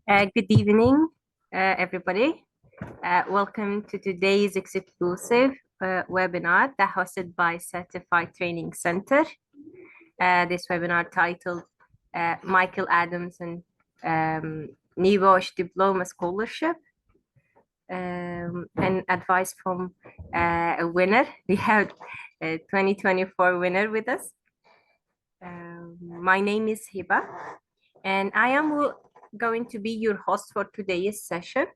Good evening, everybody. Welcome to today's exclusive webinar that hosted by Certified Training Center. This webinar titled Michael Adamson NEBOSH Diploma Scholarship and advice from a winner. We have a 2024 winner with us. My name is Hiba, and I am going to be your host for today's session.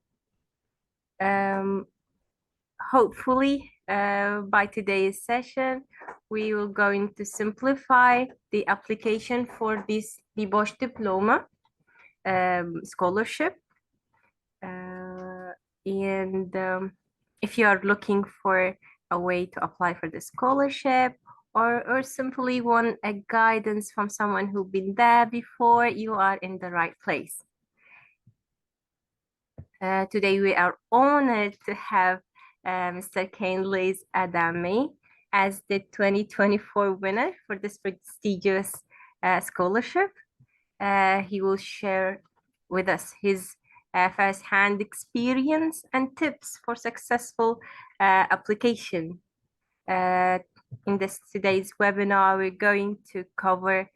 Hopefully, by today's session, we will going to simplify the application for this NEBOSH diploma scholarship. If you are looking for a way to apply for the scholarship, or simply want a guidance from someone who's been there before, you are in the right place. Today we are honored to have Mr. Michael Adamson as the 2024 winner for this prestigious scholarship. He will share with us his first-hand experience and tips for successful application. In today's webinar, we're going to cover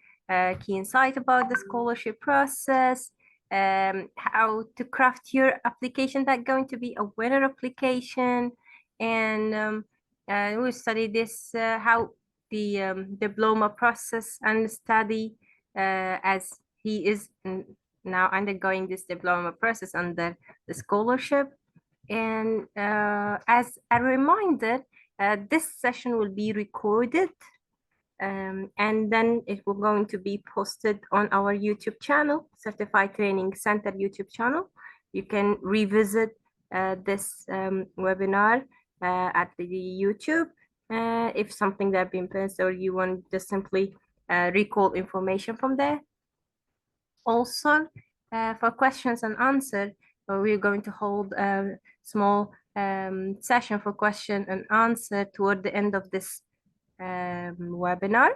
key insight about the scholarship process, how to craft your application that's going to be a winner application, and we'll study this, how the diploma process and study as he is now undergoing this diploma process under the scholarship. And as a reminder, this session will be recorded and then it will going to be posted on our YouTube channel, Certified Training Center YouTube channel. You can revisit this webinar at the YouTube if something that been missed or you want to simply recall information from there. Also, for questions and answers, we're going to hold a small session for question and answer toward the end of this webinar.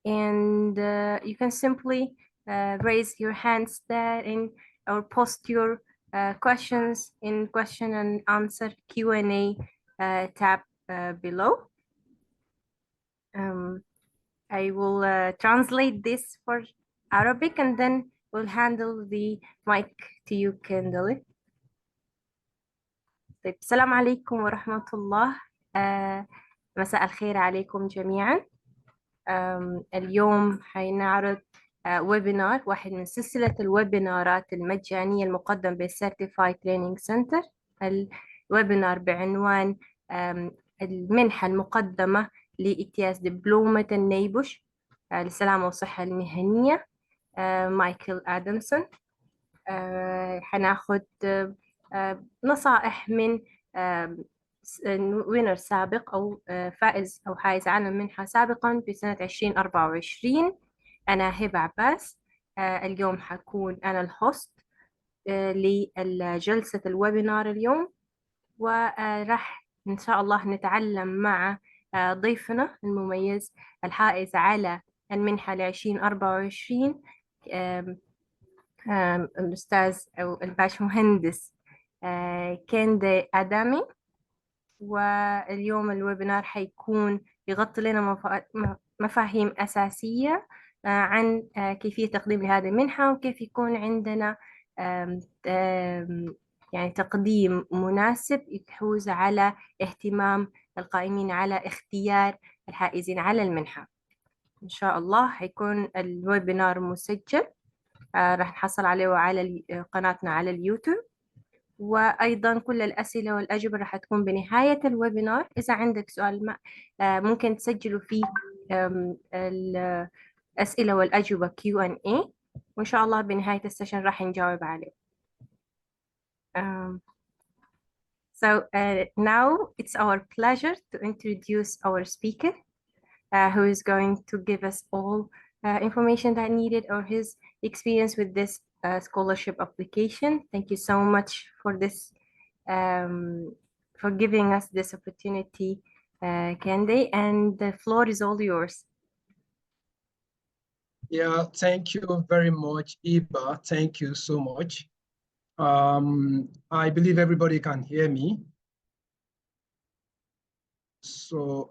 And you can simply raise your hands there or post your questions in question and answer Q&A tab below. I will translate this for Arabic and then we'll handle the mic to you, Kendall. طيب السلام عليكم ورحمة الله. مساء الخير عليكم جميعا. اليوم حنعرض ويبينار، واحد من سلسلة الويبينارات المجانية المقدم بالسيرتيفايد تريننج سنتر. الويبينار بعنوان المنحة المقدمة لاجتياز دبلومة النيبوش للسلامة والصحة المهنية مايكل آدمسون. حناخد نصائح من وينر سابق أو فائز أو حائز على المنحة سابقا في سنة 2024. أنا هبة عباس. اليوم حكون أنا الهوست لجلسة الويبينار اليوم، وراح إن شاء الله نتعلم مع ضيفنا المميز الحائز على المنحة ل 2024 الأستاذ أو الباشمهندس كندي آدامي. واليوم الويبينار حيكون يغطي لنا مفاهيم أساسية عن كيفية تقديم لهذه المنحة وكيف يكون عندنا يعني تقديم مناسب يحوز على اهتمام القائمين على اختيار الحائزين على المنحة. إن شاء الله حيكون الويبينار مسجل، راح نحصل عليه على قناتنا على اليوتيوب، وأيضا كل الأسئلة والأجوبة راح تكون بنهاية الويبينار. إذا عندك سؤال ممكن تسجلوا فيه الأسئلة والأجوبة Q&A، وإن شاء الله بنهاية السيشن راح نجاوب عليه. Now it's our pleasure to introduce our speaker who is going to give us all information that needed or his experience with this scholarship application. Thank you so much for this, for giving us this opportunity, Kendi, and the floor is all yours. Yeah, thank you very much, Iba. Thank you so much. I believe everybody can hear me. So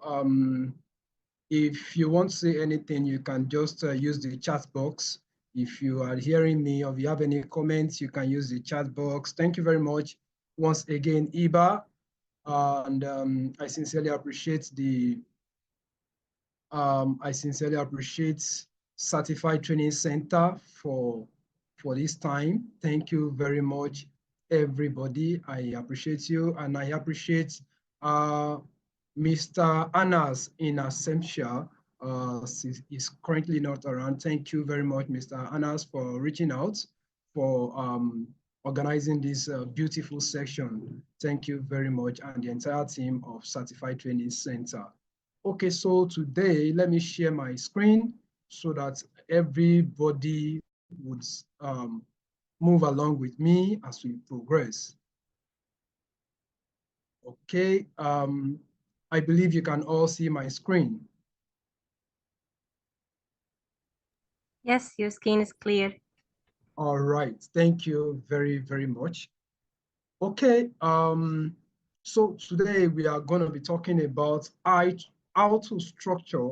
if you want to say anything, you can just use the chat box. If you are hearing me or if you have any comments, you can use the chat box. Thank you very much once again, Iba. And I sincerely appreciate Certified Training Center for this time. Thank you very much, everybody. I appreciate you, and I appreciate Mr. Anas in Assumption. Is currently not around. Thank you very much, Mr. Anas, for reaching out, for organizing this beautiful section. Thank you very much, and the entire team of Certified Training Center. Okay, so today, let me share my screen so that everybody would move along with me as we progress. Okay, I believe you can all see my screen. Yes, your screen is clear. All right, thank you very, very much. Okay, so today we are going to be talking about how to structure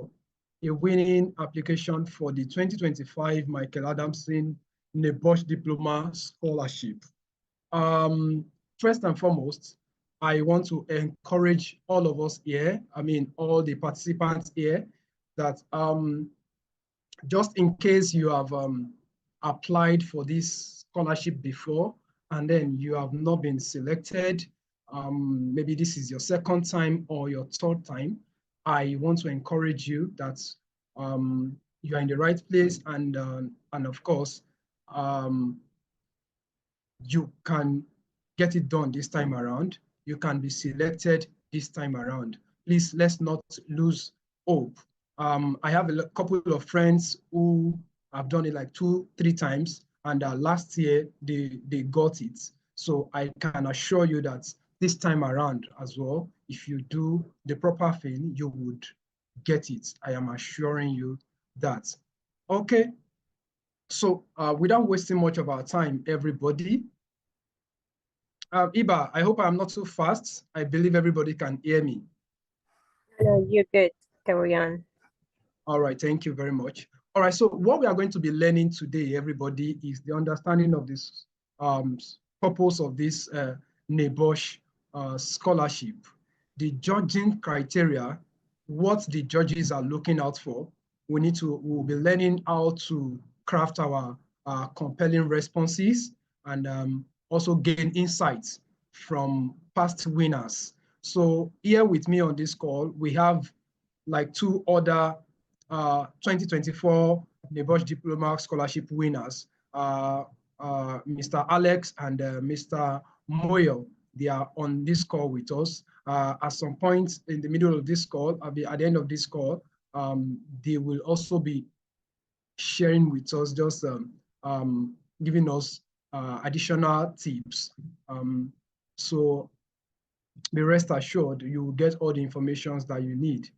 a winning application for the 2025 Michael Adamson NEBOSH Diploma Scholarship. First and foremost, I want to encourage all of us here, all the participants here, that just in case you have applied for this scholarship before and then you have not been selected, maybe this is your second time or your third time, I want to encourage you that you are in the right place, and of course, you can get it done this time around. You can be selected this time around. Please, let's not lose hope. I have a couple of friends who have done it like 2-3 times, and last year they got it. So I can assure you that this time around as well, if you do the proper thing, you would get it. I am assuring you that. Okay, so without wasting much of our time, everybody, Iba, I hope I'm not too fast. I believe everybody can hear me. No, you're good. Carry on. All right, thank you very much. All right, so what we are going to be learning today, everybody, is the understanding of this purpose of this NEBOSH scholarship, the judging criteria, what the judges are looking out for. We'll be learning how to craft our compelling responses, and also gain insights from past winners. So here with me on this call, we have like 2 other 2024 NEBOSH Diploma Scholarship winners, Mr. Alex and Mr. Moyo. They are on this call with us. At some point in the middle of this call, at the end of this call, they will also be sharing with us, just giving us additional tips. So be rest assured, you will get all the information that you need.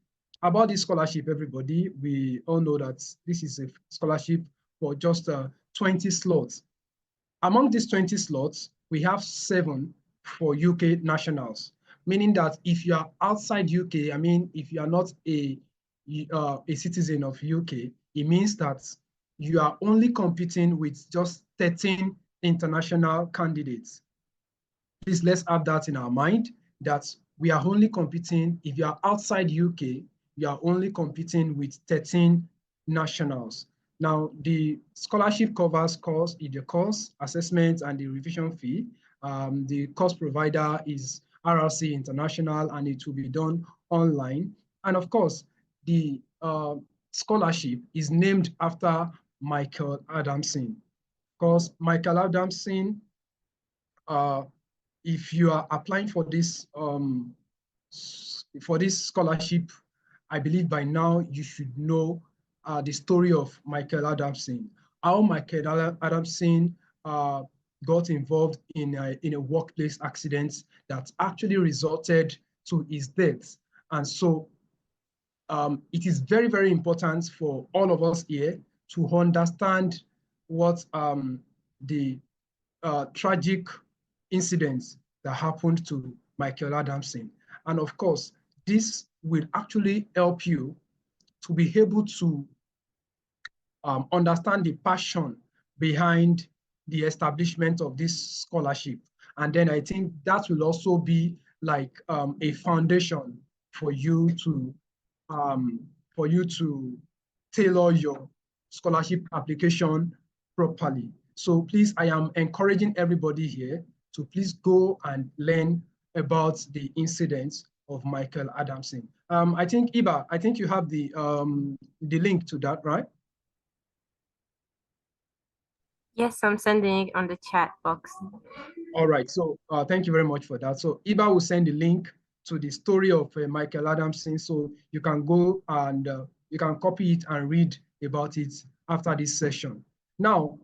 About this scholarship, everybody, we all know that this is a scholarship for just 20 slots. Among these 20 slots, we have 7 for UK nationals, meaning that if you are outside UK, if you are not a citizen of UK, it means that you are only competing with just 13 international candidates. Please, let's have that in our mind, that we are only competing, if you are outside UK, you are only competing with 13 nationals. Now, the scholarship covers the course, assessment, and the revision fee. The course provider is RRC International, and it will be done online. And of course, the scholarship is named after Michael Adamson. Because Michael Adamson, if you are applying for this scholarship, I believe by now you should know the story of Michael Adamson, how Michael Adamson got involved in a workplace accident that actually resulted to his death. And so it is very, very important for all of us here to understand what the tragic incidents that happened to Michael Adamson. And of course, this will actually help you to be able to understand the passion behind the establishment of this scholarship. And then I think that will also be like a foundation for you to tailor your scholarship application properly. So please, I am encouraging everybody here to please go and learn about the incidents of Michael Adamson. I think Iba, I think you have the link to that, right? Yes, I'm sending it on the chat box. All right, so thank you very much for that. So Iba will send the link to the story of Michael Adamson, so you can go and you can copy it and read about it after this session. Now,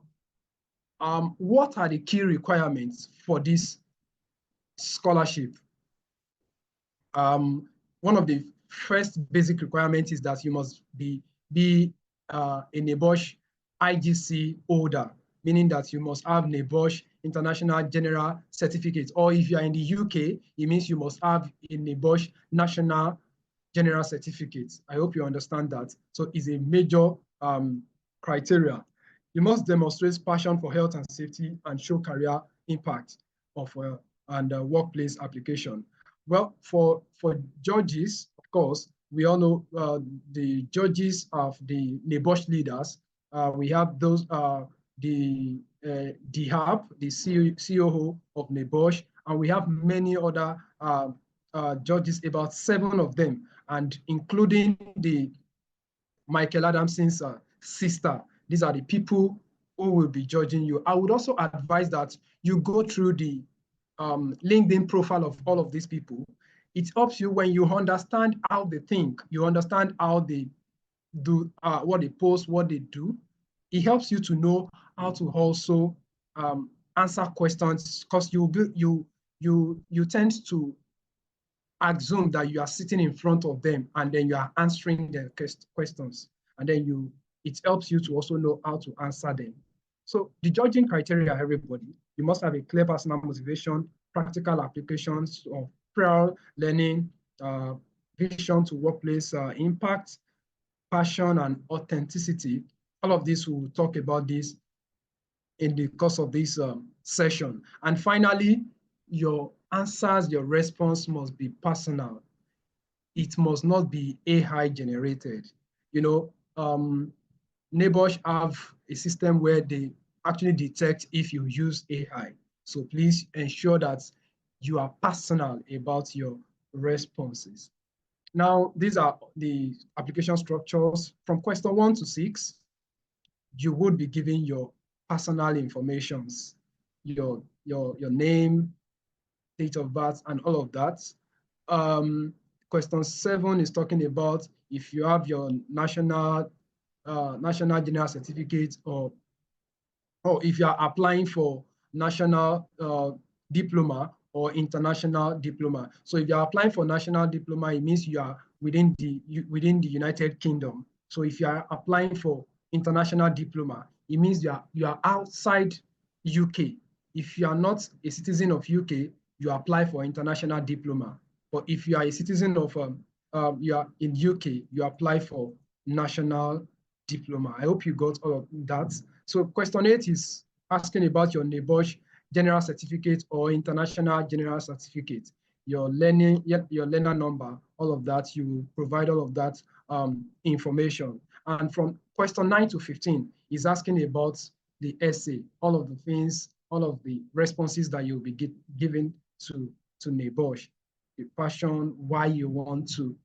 what are the key requirements for this scholarship? One of the first basic requirements is that you must be a NEBOSH IGC holder, meaning that you must have NEBOSH International General Certificate, or if you are in the UK, it means you must have a NEBOSH National General Certificate. I hope you understand that. So it's a major criteria. You must demonstrate passion for health and safety and show career impact of and workplace application. Well, for judges, of course, we all know the judges of the NEBOSH leaders. We have those, the DHAP, the COO of NEBOSH, and we have many other judges, about 7 of them, and including the Michael Adamson's sister. These are the people who will be judging you. I would also advise that you go through the LinkedIn profile of all of these people. It helps you when you understand how they think, you understand how they do, what they post, what they do. It helps you to know how to also answer questions, because you tend to assume that you are sitting in front of them and then you are answering their questions, and then it helps you to also know how to answer them. So the judging criteria, everybody, you must have a clear personal motivation, practical applications of prior learning, vision to workplace impact, passion, and authenticity. All of this, we'll talk about this in the course of this session. And finally, your answers, your response must be personal. It must not be AI generated. You know, NEBOSH have a system where they actually detect if you use AI. So please ensure that you are personal about your responses. Now, these are the application structures. From question 1 to 6, you would be giving your personal informations, your name, date of birth, and all of that. Question 7 is talking about if you have your national general certificate, or if you are applying for national diploma or international diploma. So if you are applying for national diploma, it means you are within the United Kingdom. So if you are applying for international diploma, it means you are outside UK. If you are not a citizen of UK, you apply for international diploma. But if you are a citizen of you are in UK, you apply for national diploma. I hope you got all of that. So question 8 is asking about your NEBOSH general certificate or international general certificate, your learner number, all of that. You provide all of that information. And from question 9 to 15 is asking about the essay, all of the things, all of the responses that you'll be given to NEBOSH, the passion, why you want to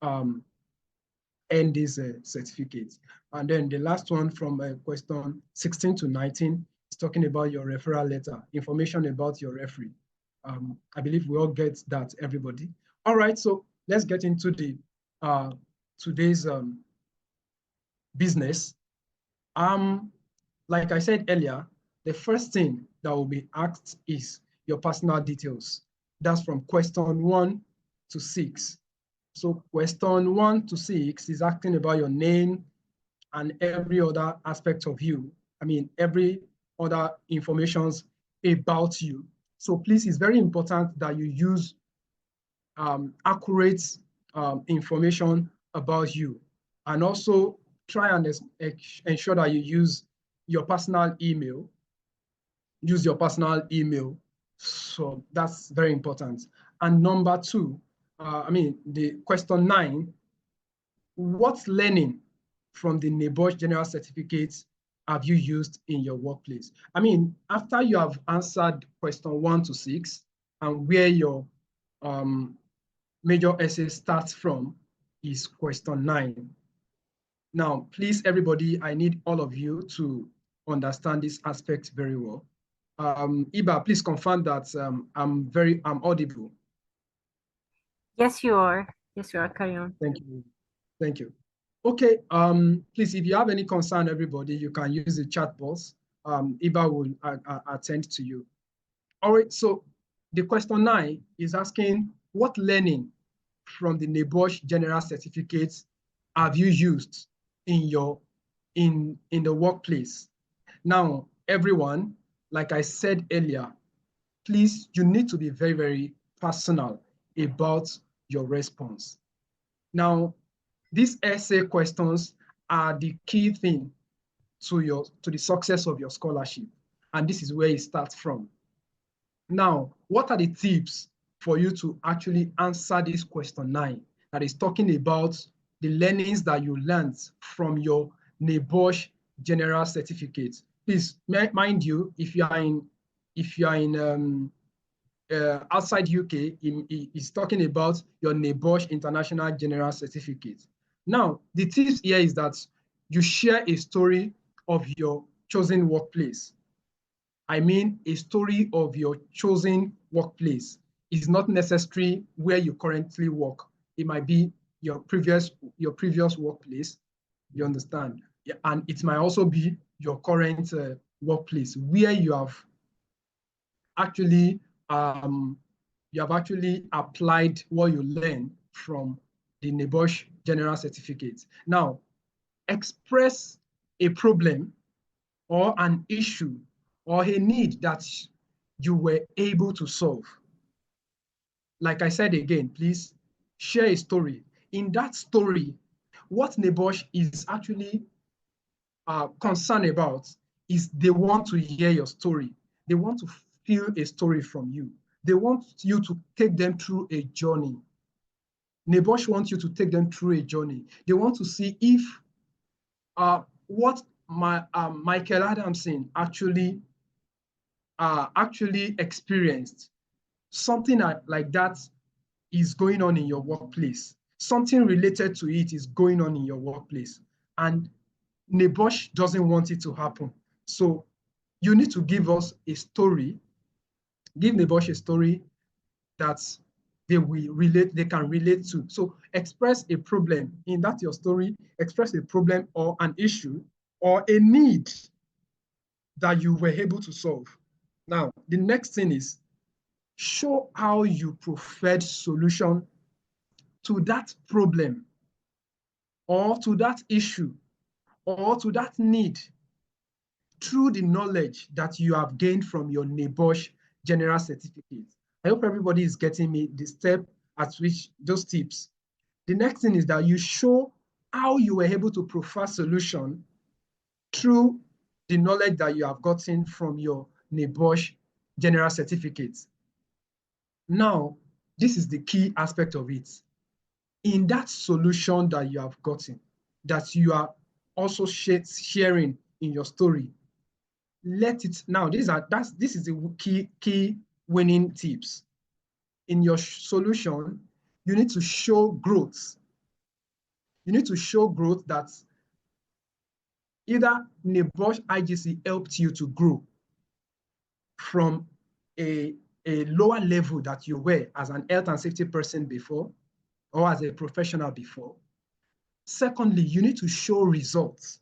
earn these certificates. And then the last one from question 16 to 19 is talking about your referral letter, information about your referee. I believe we all get that, everybody. All right, so let's get into the today's business. Like I said earlier, the first thing that will be asked is your personal details. That's from question 1 to 6. So question 1 to 6 is asking about your name and every other aspect of you. I mean, every other information about you. So please, it's very important that you use accurate information about you, and also try and ensure that you use your personal email. Use your personal email. So that's very important. And number two, the question 9, what learning from the NEBOSH General Certificates have you used in your workplace? After you have answered question 1 to 6 and where your major essay starts from is question 9. Now, please, everybody, I need all of you to understand this aspect very well. Iba, please confirm that I'm audible. Yes, you are. Yes, you are. Carry on. Thank you. Thank you. Okay. Please, if you have any concern, everybody, you can use the chat box. Iba will attend to you. All right. So the question 9 is asking, what learning from the NEBOSH General Certificates have you used in the workplace? Now, everyone, like I said earlier, please, you need to be very, very personal about your response. Now, these essay questions are the key thing to the success of your scholarship. And this is where it starts from. Now, what are the tips for you to actually answer this question 9 that is talking about the learnings that you learned from your NEBOSH General Certificate? Please, mind you, if you are in outside UK, is talking about your NEBOSH International General Certificate. Now, the tips here is that you share a story of your chosen workplace. A story of your chosen workplace. It's not necessarily where you currently work. It might be your previous workplace. You understand? Yeah, and it might also be your current workplace where you have actually applied what you learned from the NEBOSH General Certificate. Now, express a problem or an issue or a need that you were able to solve. Like I said again, please share a story. In that story, what NEBOSH is actually concerned about is they want to hear your story. They want to feel a story from you. They want you to take them through a journey. NEBOSH wants you to take them through a journey. They want to see if what Michael Adamson actually experienced, something like that is going on in your workplace. Something related to it is going on in your workplace. And NEBOSH doesn't want it to happen. So you need to give us a story, give NEBOSH a story that they can relate to. So express a problem. In that your story, express a problem or an issue or a need that you were able to solve. Now, the next thing is show how you preferred solution to that problem or to that issue or to that need through the knowledge that you have gained from your NEBOSH General Certificate. I hope everybody is getting me the step at which those tips. The next thing is that you show how you were able to prefer solution through the knowledge that you have gotten from your NEBOSH General Certificate. Now, this is the key aspect of it. In that solution that you have gotten, that you are also sharing in your story, let it now. This is the key winning tips. In your solution, you need to show growth. You need to show growth that either NEBOSH IGC helped you to grow from a lower level that you were as an health and safety person before, or as a professional before. Secondly, you need to show results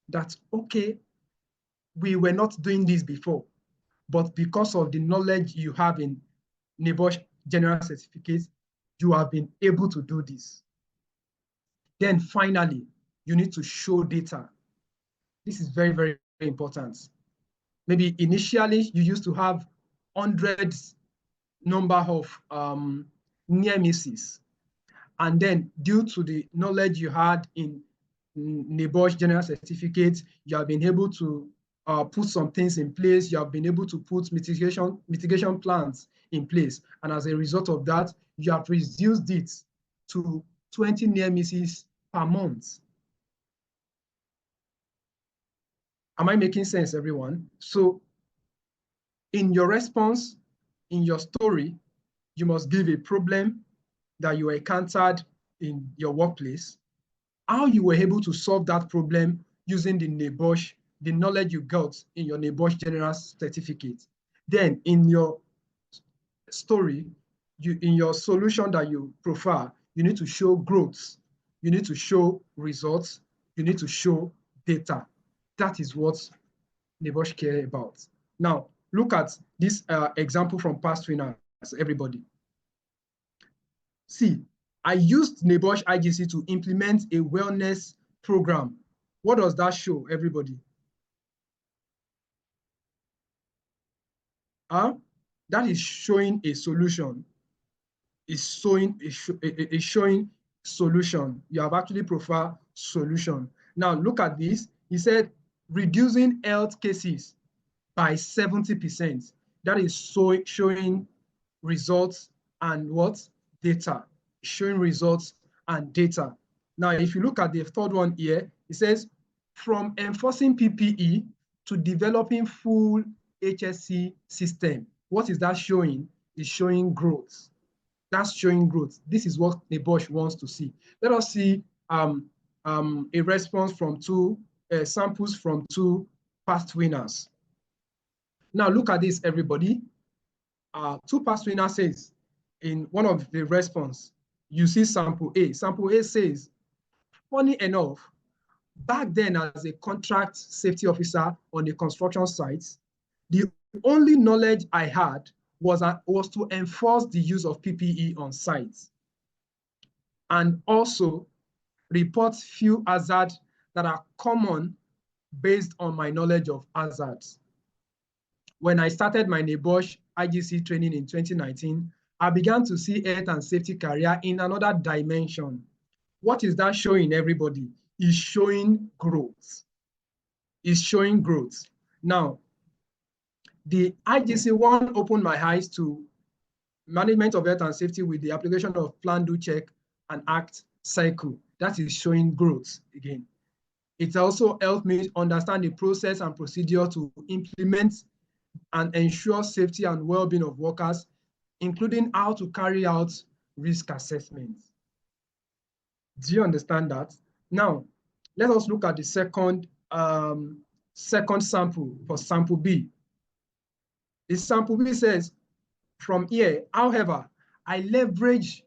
that, okay, we were not doing this before, but because of the knowledge you have in NEBOSH General Certificate, you have been able to do this. Then finally, you need to show data. This is very, very, very important. maybe initially you used to have hundreds number of near misses. And then due to the knowledge you had in NEBOSH General Certificate, you have been able to put some things in place. You have been able to put mitigation plans in place. And as a result of that, you have reduced it to 20 near misses per month. Am I making sense, everyone? So in your response, in your story, you must give a problem that you encountered in your workplace, how you were able to solve that problem using the NEBOSH, the knowledge you got in your NEBOSH General Certificate. Then in your story, in your solution that you profile, you need to show growth, you need to show results, you need to show data. That is what NEBOSH care about. Now, look at this example from past winners, everybody. See, I used NEBOSH IGC to implement a wellness program. What does that show, everybody? That is showing a solution. It's showing solution. You have actually profiled solution. Now look at this. He said reducing health cases by 70%. That is showing results and what? Data. Showing results and data. Now, if you look at the third one here, it says from enforcing PPE to developing full HSC system. What is that showing? It's showing growth. That's showing growth. This is what NEBOSH wants to see. Let us see a response from two samples from two past winners. Now look at this, everybody. Two past winners says in one of the response, you see sample A. Sample A says, funny enough, back then as a contract safety officer on a construction site, the only knowledge I had was to enforce the use of PPE on site and also report few hazards that are common based on my knowledge of hazards. When I started my NEBOSH IGC training in 2019, I began to see health and safety career in another dimension. What is that showing, everybody? It's showing growth. It's showing growth. Now, the IGC1 opened my eyes to management of health and safety with the application of plan, do, check, and act cycle. That is showing growth again. It also helped me understand the process and procedure to implement and ensure safety and well-being of workers, including how to carry out risk assessments. Do you understand that? Now, let us look at the second sample for sample B. The sample B says, from here, however, I leverage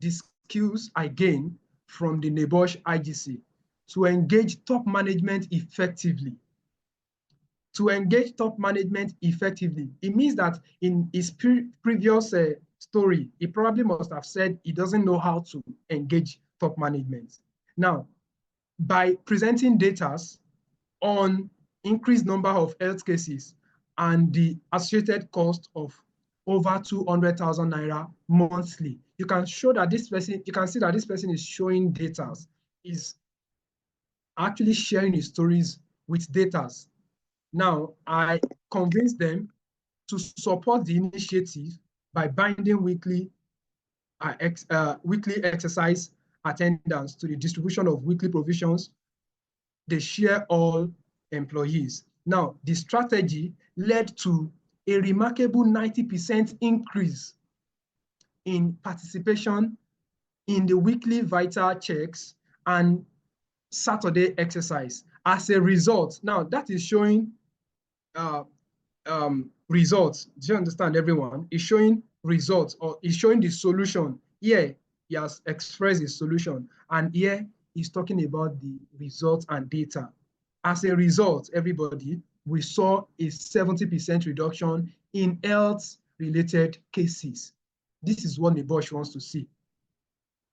the skills I gain from the NEBOSH IGC to engage top management effectively. To engage top management effectively. It means that in his previous story, he probably must have said he doesn't know how to engage top management. Now, by presenting data on increased number of health cases and the associated cost of over 200,000 naira monthly, you can show that this person, you can see that this person is showing data, is actually sharing his stories with data. Now, I convinced them to support the initiative by binding weekly exercise attendance to the distribution of weekly provisions. They share all employees. Now, the strategy led to a remarkable 90% increase in participation in the weekly vital checks and Saturday exercise. As a result, now that is showing results. Do you understand, everyone? It's showing results, or it's showing the solution. Here, he has expressed his solution, and here he's talking about the results and data. As a result, everybody, we saw a 70% reduction in health-related cases. This is what NEBOSH wants to see.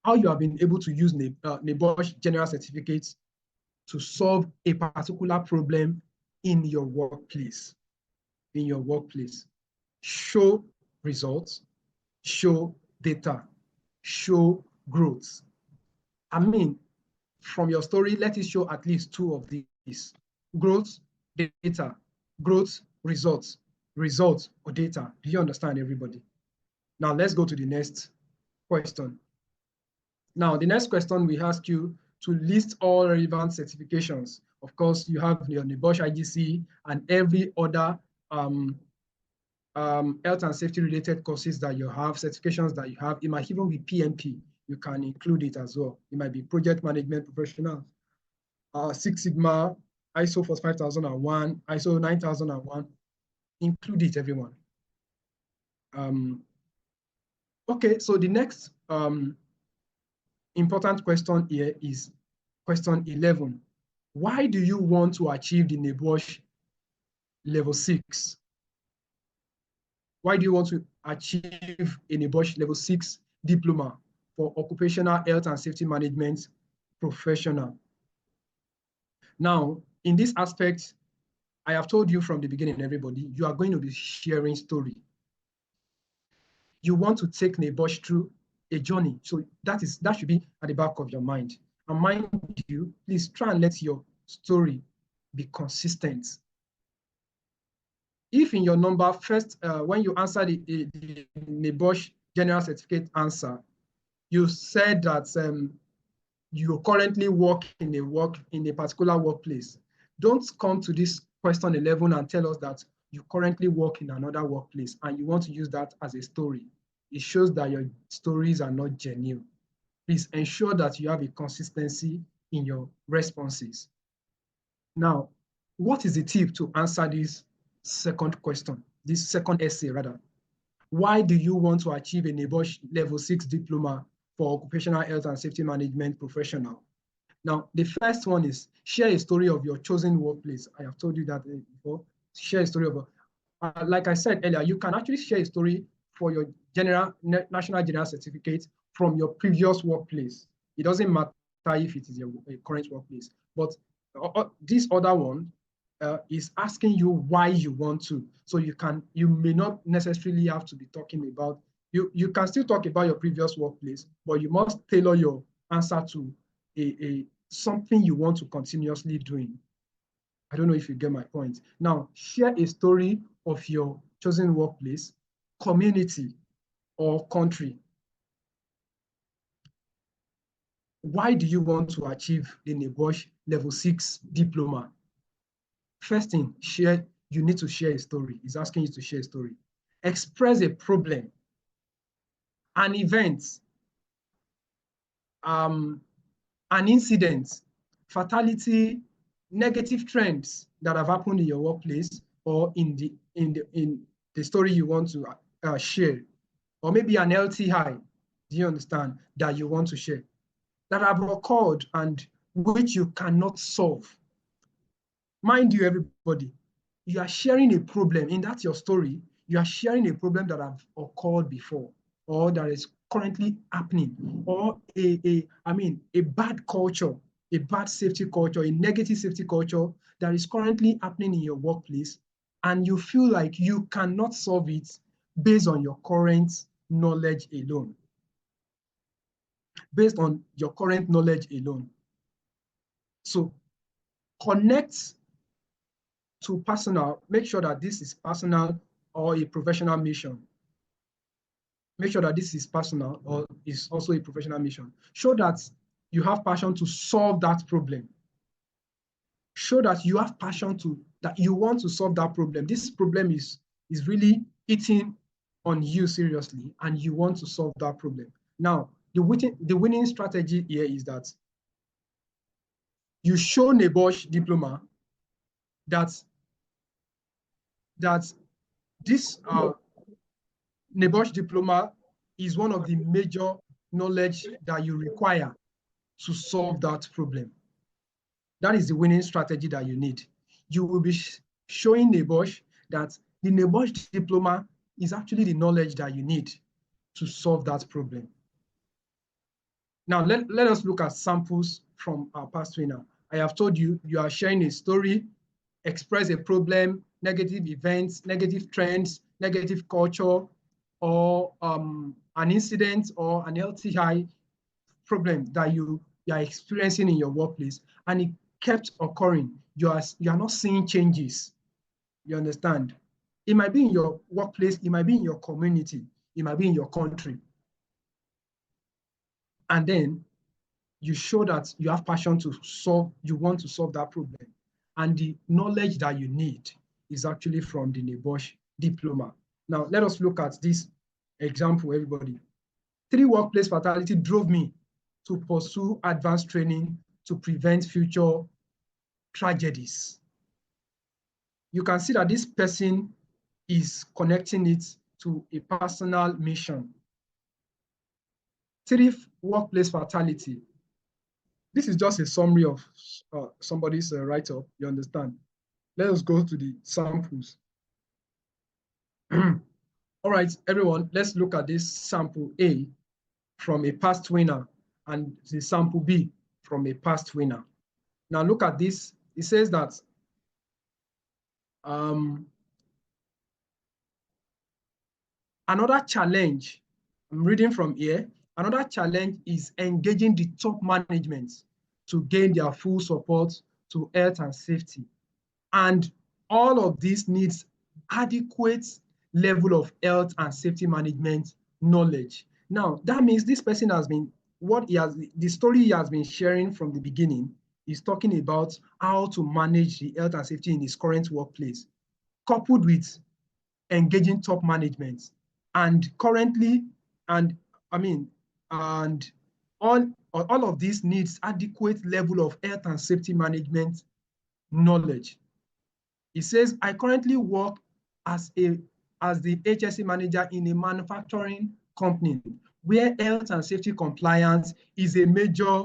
How you have been able to use NEBOSH General Certificates to solve a particular problem in your workplace. in your workplace. Show results, show data, show growth. I mean, from your story, let it show at least two of these: growth, data, growth, results, results, or data. Do you understand, everybody? Now let's go to the next question. Now, the next question, we ask you to list all relevant certifications. Of course, you have your NEBOSH IGC and every other health and safety related courses that you have, certifications that you have. It might even be PMP. You can include it as well. It might be project management professional, Six Sigma, ISO 45001, ISO 9001. Include it, everyone. Okay, so the next important question here is question 11. Why do you want to achieve the NEBOSH level 6? Why do you want to achieve a NEBOSH level 6 diploma for occupational health and safety management professional? Now, in this aspect, I have told you from the beginning, everybody, you are going to be sharing story. You want to take NEBOSH through a journey. So that should be at the back of your mind. And mind you, please try and let your story be consistent. If in your number first, when you answer the NEBOSH general certificate answer, you said that you currently work in a particular workplace, don't come to this question 11 and tell us that you currently work in another workplace and you want to use that as a story. It shows that your stories are not genuine. Please ensure that you have a consistency in your responses. Now, what is the tip to answer this second question, this second essay rather? Why do you want to achieve a NEBOSH level 6 diploma for occupational health and safety management professional? Now, the first one is share a story of your chosen workplace. I have told you that before. Share a story of, like I said earlier, you can actually share a story for your national general certificate from your previous workplace. It doesn't matter if it is your current workplace, but this other one is asking you why you want to. So you may not necessarily have to be talking about, you can still talk about your previous workplace, but you must tailor your answer to something you want to continuously doing. I don't know if you get my point. Now, share a story of your chosen workplace, community, or country. Why do you want to achieve the NEBOSH level 6 diploma? First thing, you need to share a story. It's asking you to share a story. Express a problem, an event, an incident, fatality, negative trends that have happened in your workplace or in the story you want to share, or maybe an LTI, do you understand, that you want to share, that have occurred and which you cannot solve. Mind you, everybody, you are sharing a problem. In that your story, you are sharing a problem that have occurred before, or that is currently happening, or a bad culture, a bad safety culture, a negative safety culture that is currently happening in your workplace, and you feel like you cannot solve it based on your current knowledge alone. Based on your current knowledge alone. So connect to personal, make sure that this is personal or a professional mission. Make sure that this is personal or is also a professional mission. Show that you have passion to solve that problem. Show that you have passion that you want to solve that problem. This problem is really eating on you seriously, and you want to solve that problem. Now, the winning strategy here is that you show NEBOSH diploma that this NEBOSH diploma is one of the major knowledge that you require to solve that problem. That is the winning strategy that you need. You will be showing NEBOSH that the NEBOSH diploma is actually the knowledge that you need to solve that problem. Now, let us look at samples from our past trainer. I have told you, you are sharing a story, express a problem, negative events, negative trends, negative culture, or an incident or an LTI problem that you are experiencing in your workplace, and it kept occurring, you are not seeing changes. You understand? It might be in your workplace, it might be in your community, it might be in your country. And then you show that you have passion to solve, you want to solve that problem. And the knowledge that you need is actually from the NEBOSH diploma. Now, let us look at this example, everybody. 3 workplace fatality drove me to pursue advanced training to prevent future tragedies. You can see that this person is connecting it to a personal mission. 3 workplace fatality. This is just a summary of somebody's write-up, you understand? Let us go to the samples. All right, everyone, let's look at this sample A from a past winner and the sample B from a past winner. Now look at this. It says that another challenge, I'm reading from here, another challenge is engaging the top management to gain their full support to health and safety. And all of this needs adequate level of health and safety management knowledge. Now, that means this person has been, the story he has been sharing from the beginning is talking about how to manage the health and safety in his current workplace, coupled with engaging top management. And currently, all of this needs adequate level of health and safety management knowledge. It says, I currently work as the HSE manager in a manufacturing company where health and safety compliance is a major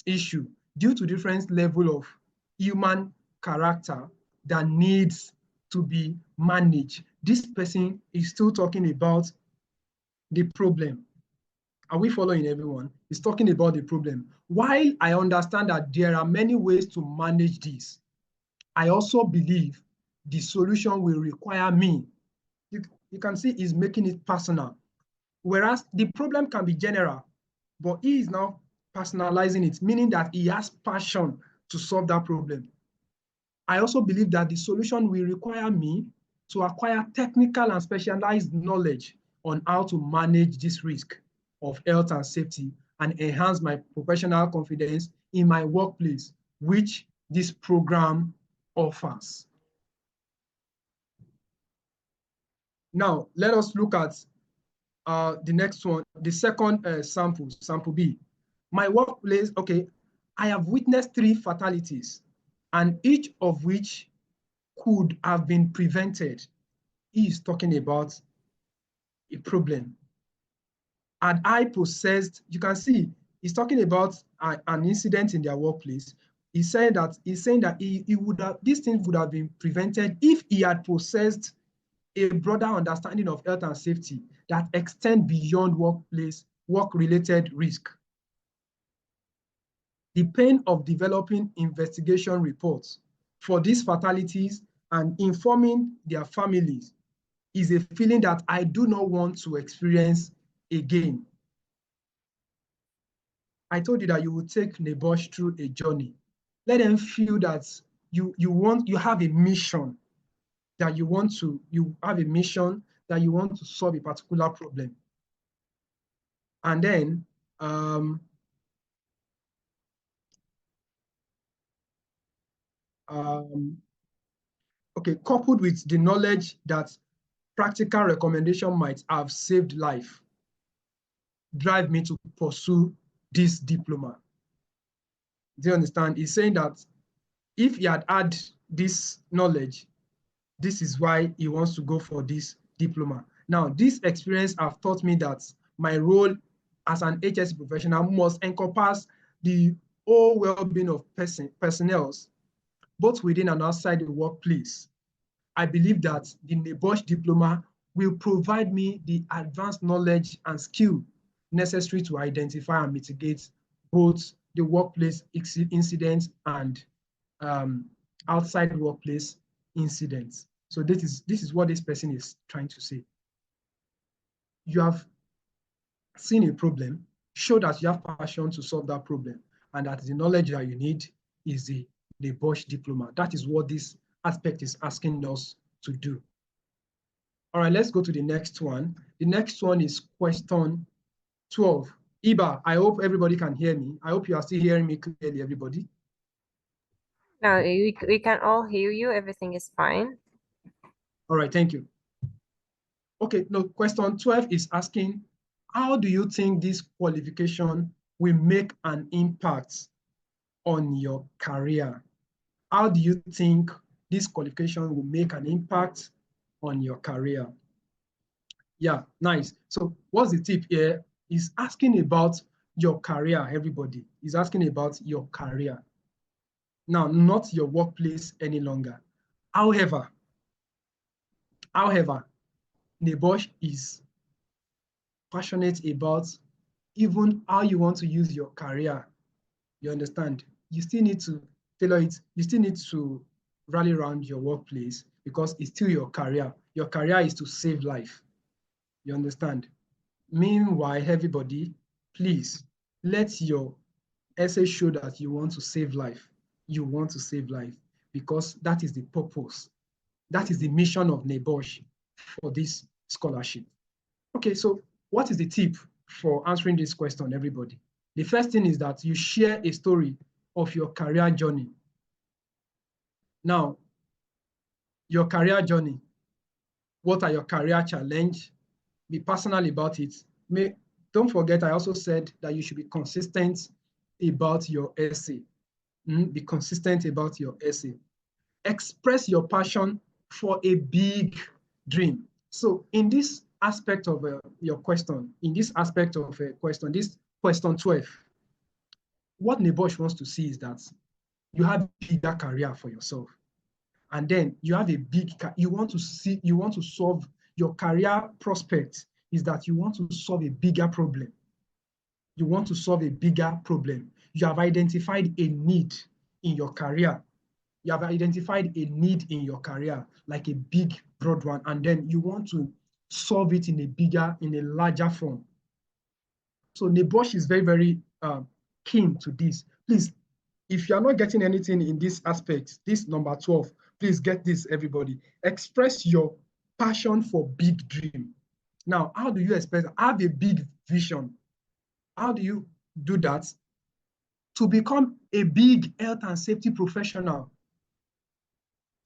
issue due to different level of human character that needs to be managed. This person is still talking about the problem. Are we following, everyone? He's talking about the problem. While I understand that there are many ways to manage this, I also believe the solution will require me. You can see he's making it personal. Whereas the problem can be general, but he is now personalizing it, meaning that he has passion to solve that problem. I also believe that the solution will require me to acquire technical and specialized knowledge on how to manage this risk of health and safety and enhance my professional confidence in my workplace, which this program offers. Now, let us look at the next one, the second sample, sample B. My workplace, okay, I have witnessed 3 fatalities, and each of which could have been prevented. He is talking about a problem. Had I possessed, you can see, he's talking about an incident in their workplace. He's saying that he would have, these things would have been prevented if he had possessed a broader understanding of health and safety that extend beyond work-related risk. The pain of developing investigation reports for these fatalities and informing their families is a feeling that I do not want to experience again. I told you that you will take NEBOSH through a journey. Let them feel that you have a mission, that you have a mission that you want to solve a particular problem. And then okay, coupled with the knowledge that practical recommendation might have saved life, drive me to pursue this diploma. Do you understand? He's saying that if he had had this knowledge, this is why he wants to go for this diploma. Now, this experience have taught me that my role as an HSE professional must encompass the whole well-being of personnel, both within and outside the workplace. I believe that the NEBOSH diploma will provide me the advanced knowledge and skill necessary to identify and mitigate both the workplace incidents and outside workplace incidents. So this is what this person is trying to say. You have seen a problem, show that you have passion to solve that problem, and that the knowledge that you need is the NEBOSH diploma. That is what this aspect is asking us to do. All right, let's go to the next one. The next one is question 12. Iba, I hope everybody can hear me. I hope you are still hearing me clearly, everybody. No, we can all hear you. Everything is fine. All right, thank you. Okay, no, question 12 is asking, how do you think this qualification will make an impact on your career? How do you think this qualification will make an impact on your career? Yeah, nice. So what's the tip here? Is asking about your career, everybody. Is asking about your career. Now, not your workplace any longer. However, NEBOSH is passionate about even how you want to use your career. You understand? You still need to tailor it. You still need to rally around your workplace because it's still your career. Your career is to save life. You understand? Meanwhile, everybody, please let your essay show that you want to save life. You want to save life because that is the purpose. That is the mission of NEBOSH for this scholarship. Okay, so what is the tip for answering this question, everybody? The first thing is that you share a story of your career journey. Now, your career journey, what are your career challenges? Be personal about it. Don't forget, I also said that you should be consistent about your essay. Be consistent about your essay. Express your passion for a big dream. So in this aspect of your question, this question 12, what NEBOSH wants to see is that you have a bigger career for yourself. And then you have you want to solve your career prospect is that you want to solve a bigger problem. You want to solve a bigger problem. You have identified a need in your career. You have identified a need in your career, like a big, broad one, and then you want to solve it in a larger form. So NEBOSH is very, very keen to this. Please, if you are not getting anything in this aspect, this number 12, please get this, everybody. Express your passion for big dream. Now, how do you express? Have a big vision. How do you do that? To become a big health and safety professional,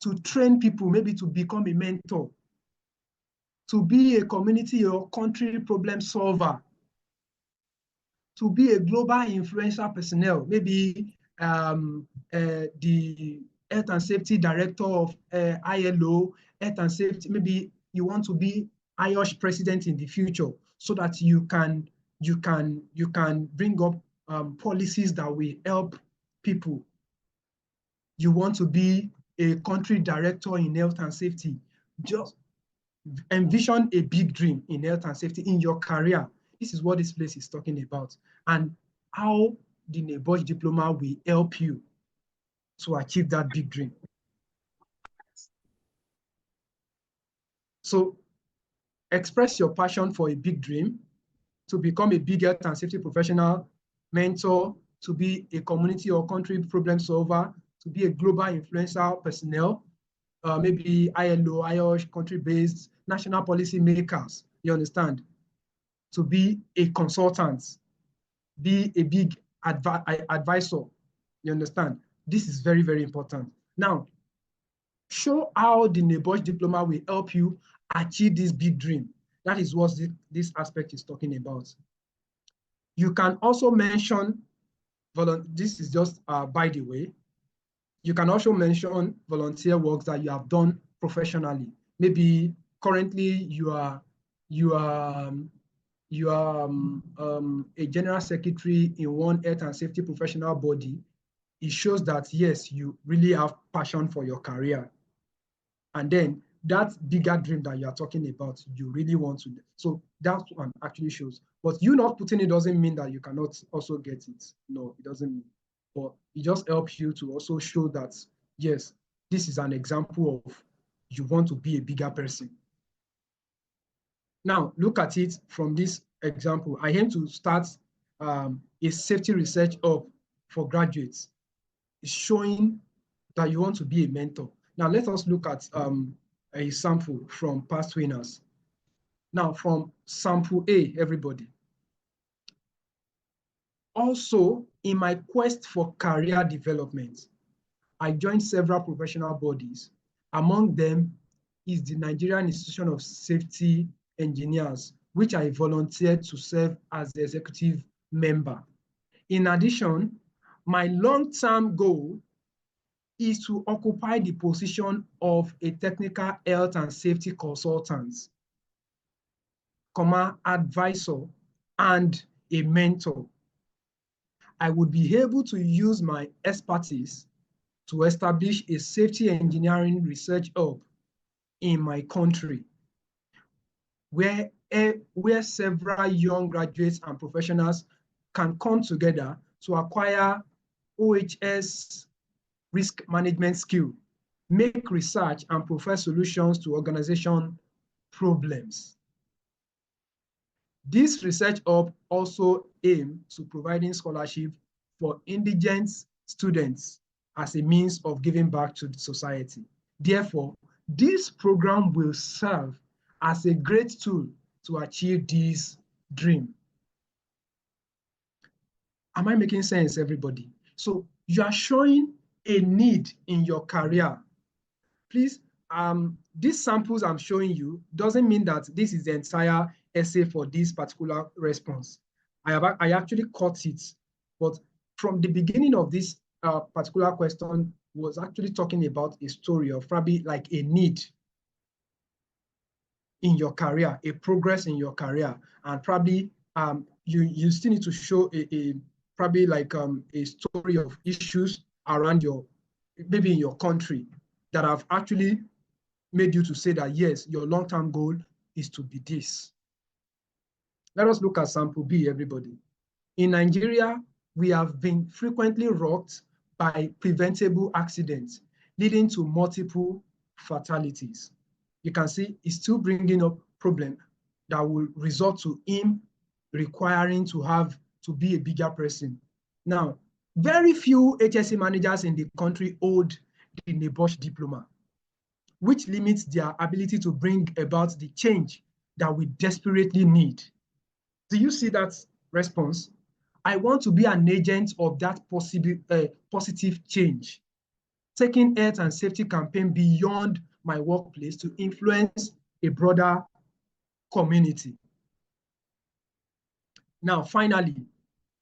to train people, maybe to become a mentor, to be a community or country problem solver, to be a global influential personnel, maybe the health and safety director of ILO, health and safety, maybe you want to be IOSH president in the future so that you can bring up policies that will help people. You want to be a country director in health and safety. Just envision a big dream in health and safety in your career. This is what this place is talking about, and how the NEBOSH diploma will help you to achieve that big dream. So express your passion for a big dream, to become a big health and safety professional, mentor, to be a community or country problem solver, to be a global influential personnel, maybe ILO, IOSH, country-based, national policy makers, you understand? To be a consultant, be a big advisor, you understand? This is very, very important. Now, show how the NEBOSH diploma will help you achieve this big dream. That is what this aspect is talking about. You can also mention, this is just by the way, you can also mention volunteer works that you have done professionally. Maybe currently you are a general secretary in one health and safety professional body. It shows that yes, you really have passion for your career. And then that bigger dream that you are talking about, you really want to. So that one actually shows. But you not putting it doesn't mean that you cannot also get it. No, it doesn't mean. But it just helps you to also show that, yes, this is an example of you want to be a bigger person. Now, look at it from this example. I aim to start a safety research hub for graduates. It's showing that you want to be a mentor. Now, let us look at a sample from past winners. Now, from sample A, everybody. Also, in my quest for career development, I joined several professional bodies. Among them is the Nigerian Institution of Safety Engineers, which I volunteered to serve as the executive member. In addition, my long-term goal is to occupy the position of a technical health and safety consultant, advisor, and a mentor. I would be able to use my expertise to establish a safety engineering research hub in my country, where several young graduates and professionals can come together to acquire OHS risk management skill, make research, and provide solutions to organization problems. This research hub also aims to providing scholarship for indigent students as a means of giving back to the society. Therefore, this program will serve as a great tool to achieve this dream. Am I making sense, everybody? So you are showing a need in your career. Please, these samples I'm showing you doesn't mean that this is the entire essay for this particular response. I actually cut it, but from the beginning of this particular question was actually talking about a story of probably like a need in your career, a progress in your career, and probably you still need to show probably like a story of issues around maybe in your country that have actually made you to say that, yes, your long-term goal is to be this. Let us look at sample B, everybody. In Nigeria, we have been frequently rocked by preventable accidents, leading to multiple fatalities. You can see it's still bringing up problem that will result to him requiring to be a bigger person. Now, very few HSE managers in the country hold the NEBOSH diploma, which limits their ability to bring about the change that we desperately need. Do you see that response? I want to be an agent of that positive change, taking health and safety campaign beyond my workplace to influence a broader community. Now, finally,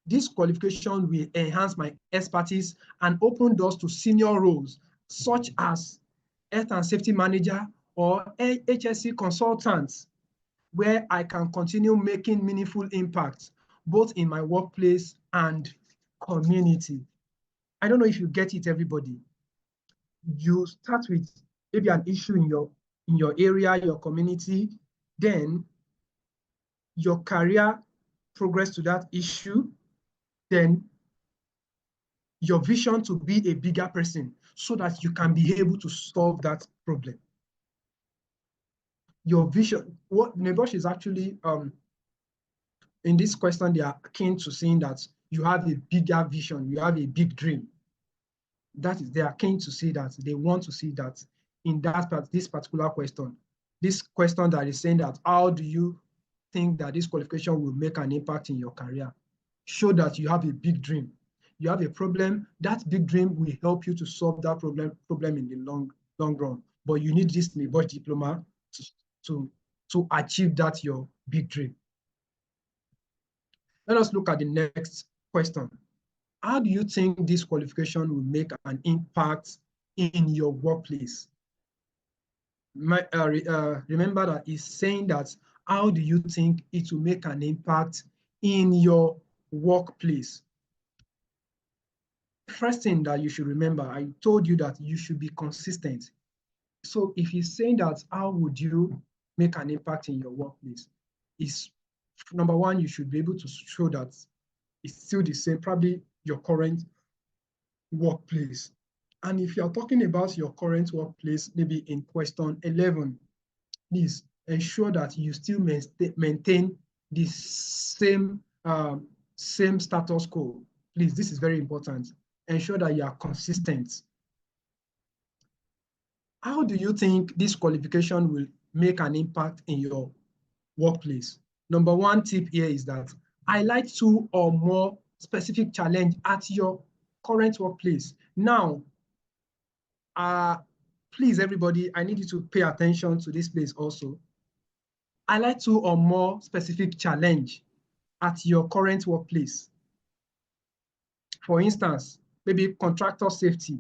this qualification will enhance my expertise and open doors to senior roles, such as health and safety manager or HSE consultant, where I can continue making meaningful impact, both in my workplace and community. I don't know if you get it, everybody. You start with maybe an issue in your area, your community, then your career progress to that issue, then your vision to be a bigger person so that you can be able to solve that problem. Your vision, what NEBOSH is actually, in this question, they are keen to seeing that you have a bigger vision, you have a big dream. That is, they are keen to see that, they want to see that in this particular question. This question that is saying that, how do you think that this qualification will make an impact in your career? Show that you have a big dream. You have a problem, that big dream will help you to solve that problem in the long run. But you need this NEBOSH diploma to achieve that, your big dream. Let us look at the next question. How do you think this qualification will make an impact in your workplace? Remember that he's saying that, how do you think it will make an impact in your workplace? First thing that you should remember, I told you that you should be consistent. So if he's saying that, how would you make an impact in your workplace? Is number one, you should be able to show that it's still the same, probably your current workplace. And if you're talking about your current workplace, maybe in question 11, please ensure that you still maintain the same status quo. Please, this is very important. Ensure that you are consistent. How do you think this qualification will make an impact in your workplace? Number one tip here is that highlight 2 or more specific challenge at your current workplace. Now, please, everybody, I need you to pay attention to this place also. Highlight 2 or more specific challenge at your current workplace. For instance, maybe contractor safety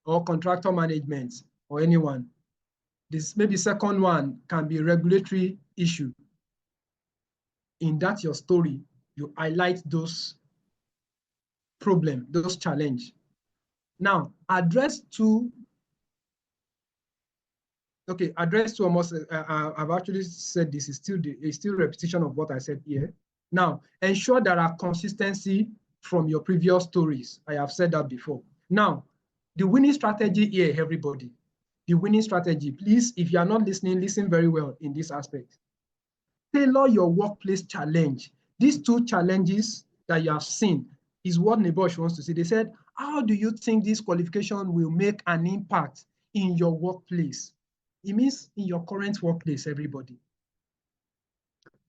or contractor management or anyone. This maybe second one can be regulatory issue. In that your story, you highlight those problems, those challenges. Now, address 2. Okay, address 2 almost, I've actually said this is still repetition of what I said here. Now, ensure there are consistency from your previous stories. I have said that before. Now, the winning strategy here, everybody. The winning strategy, please, if you are not listening, listen very well in this aspect. Tailor your workplace challenge. These 2 challenges that you have seen is what NEBOSH wants to say. They said, how do you think this qualification will make an impact in your workplace? It means in your current workplace, everybody.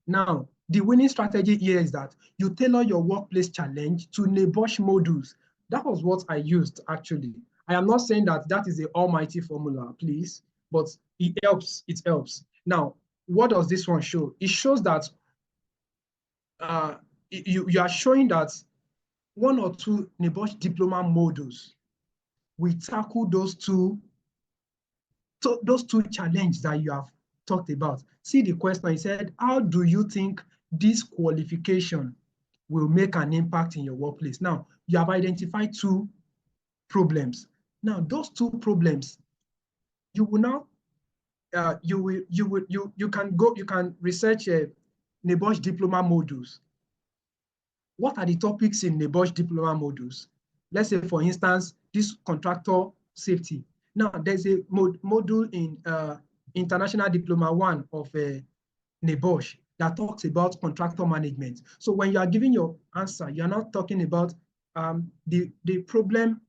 Now, the winning strategy here is that you tailor your workplace challenge to NEBOSH modules. That was what I used, actually. I am not saying that that is the almighty formula, please, but it helps. It helps. Now, what does this one show? It shows that you are showing that 1 or 2 NEBOSH diploma modules will tackle those two challenges that you have talked about. See the question, he said, how do you think this qualification will make an impact in your workplace? Now, you have identified 2 problems. Now, those 2 problems, you will now, you can research NEBOSH diploma modules. What are the topics in NEBOSH diploma modules? Let's say, for instance, this contractor safety. Now, there's a module in International Diploma 1 of NEBOSH that talks about contractor management. So when you are giving your answer, you're not talking about the problem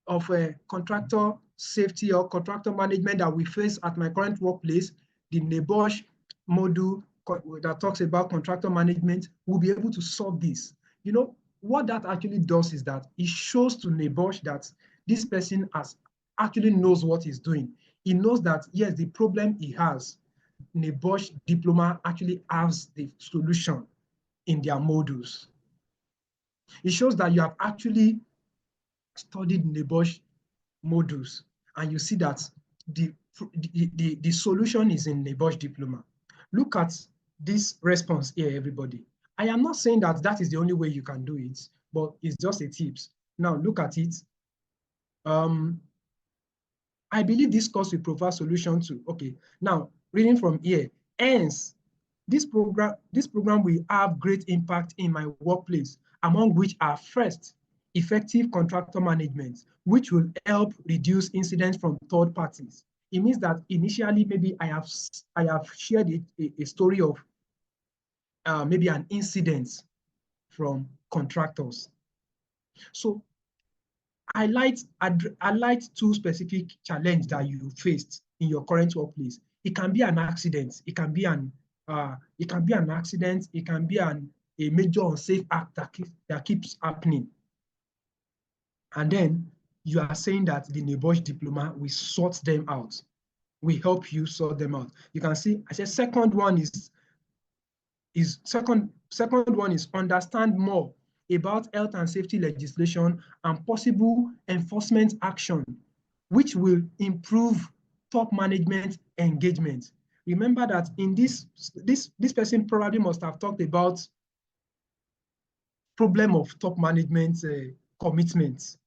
of contractor safety or contractor management that we face at my current workplace. The NEBOSH module that talks about contractor management will be able to solve this. You know, what that actually does is that it shows to NEBOSH that this person actually knows what he's doing. He knows that, yes, the problem he has, NEBOSH diploma actually has the solution in their modules. It shows that you have actually studied NEBOSH modules, and you see that the solution is in NEBOSH diploma. Look at this response here, everybody. I am not saying that that is the only way you can do it, but it's just a tips. Now look at it. I believe this course will provide solution to. Okay, now reading from here. Hence, this program will have great impact in my workplace, among which are first, effective contractor management, which will help reduce incidents from third parties. It means that initially, maybe I have shared a story of maybe an incident from contractors. So highlight 2 specific challenges that you faced in your current workplace. It can be an accident. It can be an accident. It can be a major unsafe act that keeps happening. And then you are saying that the NEBOSH diploma will sort them out. We help you sort them out. You can see, I said second one is understand more about health and safety legislation and possible enforcement action, which will improve top management engagement. Remember that in this person probably must have talked about problem of top management commitments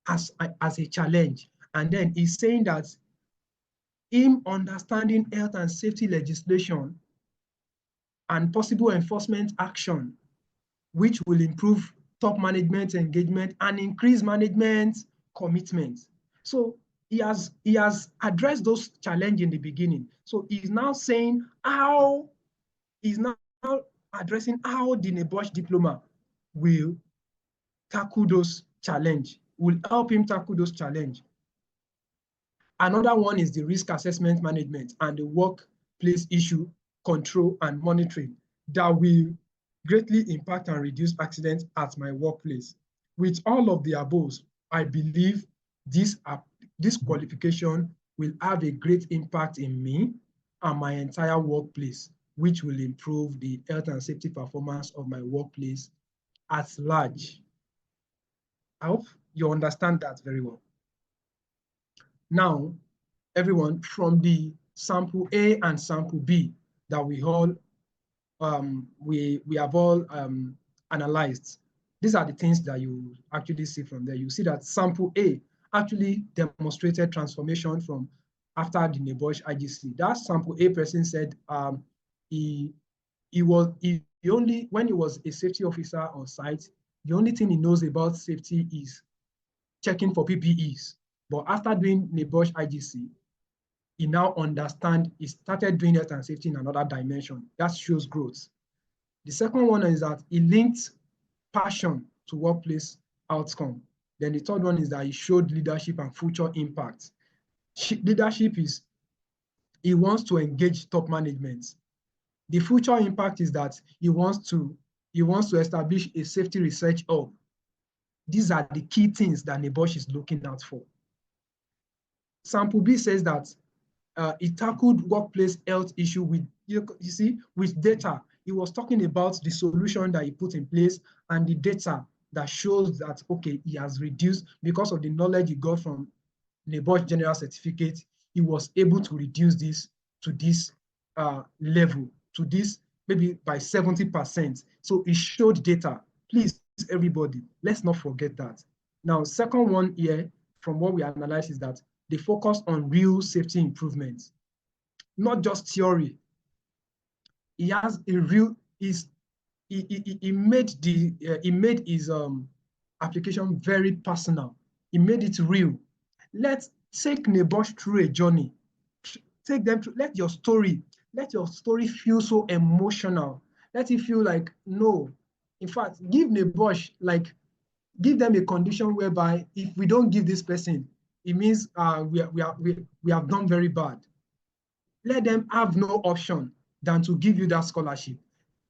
as a challenge. And then he's saying that him understanding health and safety legislation and possible enforcement action, which will improve top management engagement and increase management commitment. So he has addressed those challenges in the beginning. So he's now saying how, he's now addressing how the NEBOSH diploma will tackle those challenges, will help him tackle those challenges. Another one is the risk assessment management and the workplace issue control and monitoring that will greatly impact and reduce accidents at my workplace. With all of the above, I believe this qualification will have a great impact in me and my entire workplace, which will improve the health and safety performance of my workplace at large. I hope you understand that very well. Now, everyone, from the sample A and sample B that we have all analyzed, these are the things that you actually see from there. You see that sample A actually demonstrated transformation from after the NEBOSH IGC. That sample A person said he only, when he was a safety officer on site, the only thing he knows about safety is checking for PPEs. But after doing NEBOSH IGC, he now understands, he started doing health and safety in another dimension. That shows growth. The second one is that he linked passion to workplace outcome. Then the third one is that he showed leadership and future impact. Leadership is, he wants to engage top management. The future impact is that he wants to establish a safety research hub. These are the key things that NEBOSH is looking out for. Sample B says that he tackled workplace health issue with, you see, with data. He was talking about the solution that he put in place and the data that shows that, okay, he has reduced, because of the knowledge he got from NEBOSH General Certificate, he was able to reduce this to this level, to this maybe by 70%. So he showed data. Please, everybody, let's not forget that. Now, second one here, from what we analyze, is that they focus on real safety improvements, not just theory. He has a real, he made his application very personal. He made it real. Let's take NEBOSH through a journey. Take them through, let your story feel so emotional. Let it feel like, no. In fact, give NEBOSH, like, give them a condition whereby if we don't give this person, it means we have done very bad. Let them have no option than to give you that scholarship.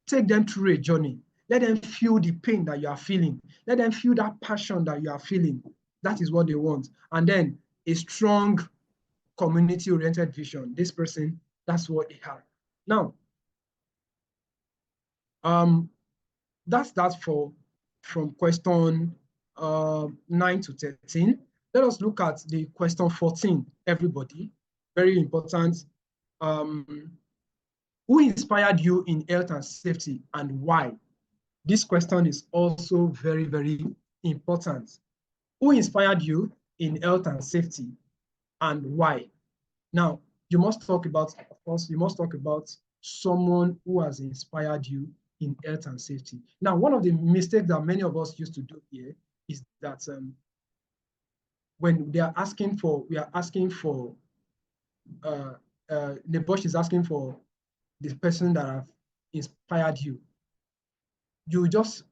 Take them through a journey. Let them feel the pain that you are feeling. Let them feel that passion that you are feeling. That is what they want. And then a strong community-oriented vision. This person, that's what they have. Now, that's that from question 9 to 13. Let us look at the question 14, everybody. Very important. Who inspired you in health and safety and why? This question is also very, very important. Who inspired you in health and safety and why? Now, you must talk about, of course, you must talk about someone who has inspired you in health and safety. Now, one of the mistakes that many of us used to do here is that when they are asking for, NEBOSH is asking for the person that have inspired you. You just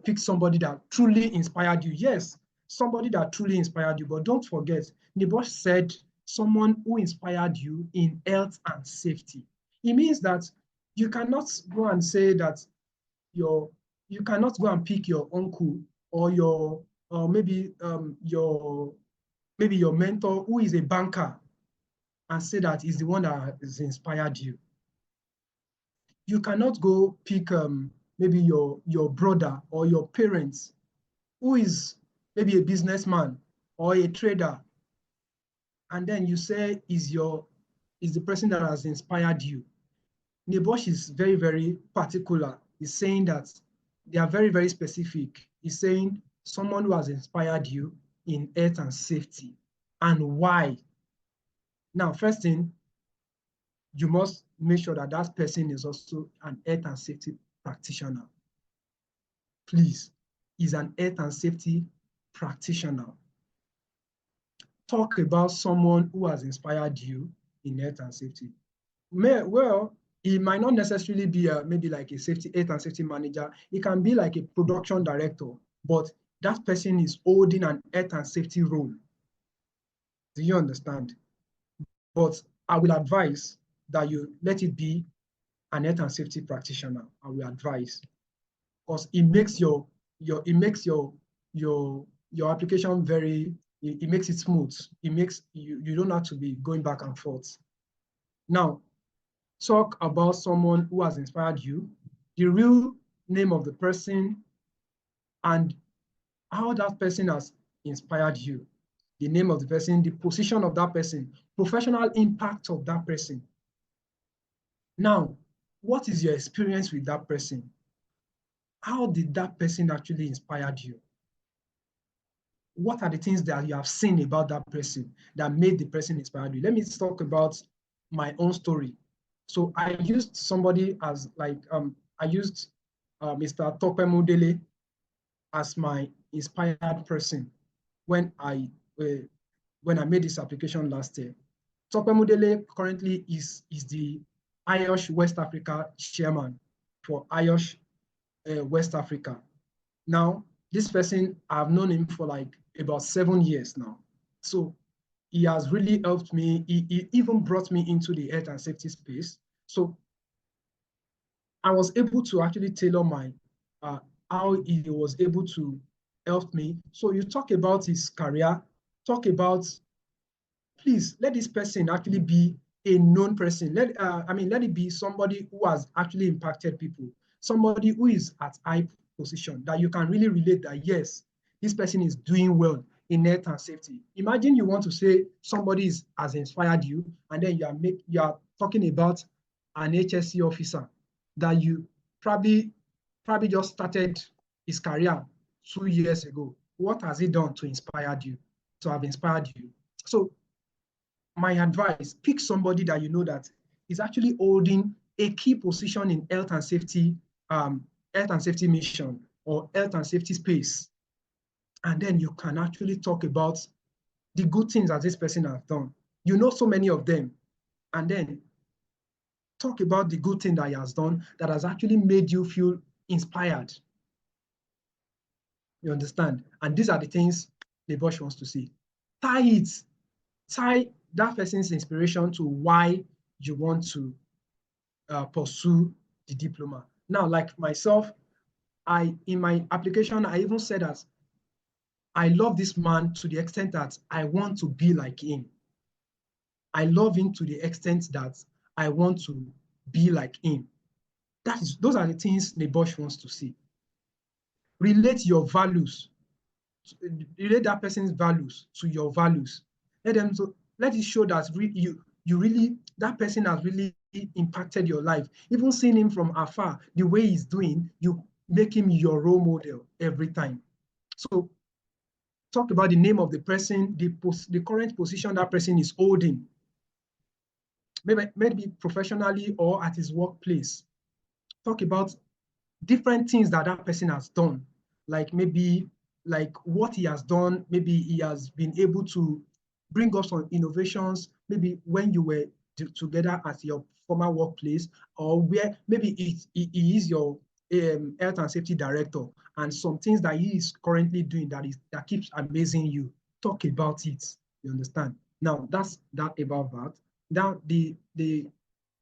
pick somebody that truly inspired you. Yes, somebody that truly inspired you, but don't forget, NEBOSH said someone who inspired you in health and safety. It means that you cannot go and say that you cannot go and pick your uncle or maybe your mentor who is a banker and say that is the one that has inspired you. You cannot go pick maybe your brother or your parents who is maybe a businessman or a trader, and then you say is the person that has inspired you. NEBOSH is very, very particular. He's saying that they are very, very specific. He's saying someone who has inspired you in health and safety and why. Now, first thing, you must make sure that that person is also an health and safety practitioner. Please, is an health and safety practitioner. talk about someone who has inspired you in health and safety. Well, it might not necessarily be maybe like a health and safety manager. It can be like a production director, but that person is holding an health and safety role. Do you understand? But I will advise that you let it be an health and safety practitioner. I will advise, because it makes your application very, it makes it smooth. It makes you don't have to be going back and forth. Now, talk about someone who has inspired you, the real name of the person, and how that person has inspired you. The name of the person, the position of that person, professional impact of that person. Now, what is your experience with that person? How did that person actually inspire you? What are the things that you have seen about that person that made the person inspire you? Let me talk about my own story. So I used somebody as like, I used Mr. Topemudele as my inspired person when I made this application last year. Topemudele currently is the IOSH West Africa chairman for IOSH West Africa. Now, this person, I've known him for like about 7 years now. So he has really helped me. He even brought me into the health and safety space. So I was able to actually tailor my, how he was able to help me. So you talk about his career, talk about, please let this person actually be a known person. Let it be somebody who has actually impacted people, somebody who is at high position that you can really relate that, yes, this person is doing well in health and safety. Imagine you want to say somebody has inspired you, and then you are talking about an HSC officer that you probably just started his career 2 years ago. What has he done to inspire you, to have inspired you? So my advice, pick somebody that you know that is actually holding a key position in health and safety mission or health and safety space. And then you can actually talk about the good things that this person has done. You know so many of them. And then talk about the good thing that he has done that has actually made you feel inspired. You understand? And these are the things NEBOSH wants to see. Tie that person's inspiration to why you want to pursue the diploma. Now, like myself, in my application, I even said that I love this man to the extent that I want to be like him. I love him to the extent that I want to be like him. Those are the things NEBOSH wants to see. Relate your values, relate that person's values to your values. Let it show that that person has really impacted your life. Even seeing him from afar, the way he's doing, you make him your role model every time. So talk about the name of the person, the current position that person is holding, maybe professionally or at his workplace. Talk about different things that person has done, like maybe like what he has done. Maybe he has been able to bring us on innovations, maybe when you were together at your former workplace, or where maybe he is your health and safety director, and some things that he is currently doing that keeps amazing you. Talk about it. You understand? Now that's that about that. Now the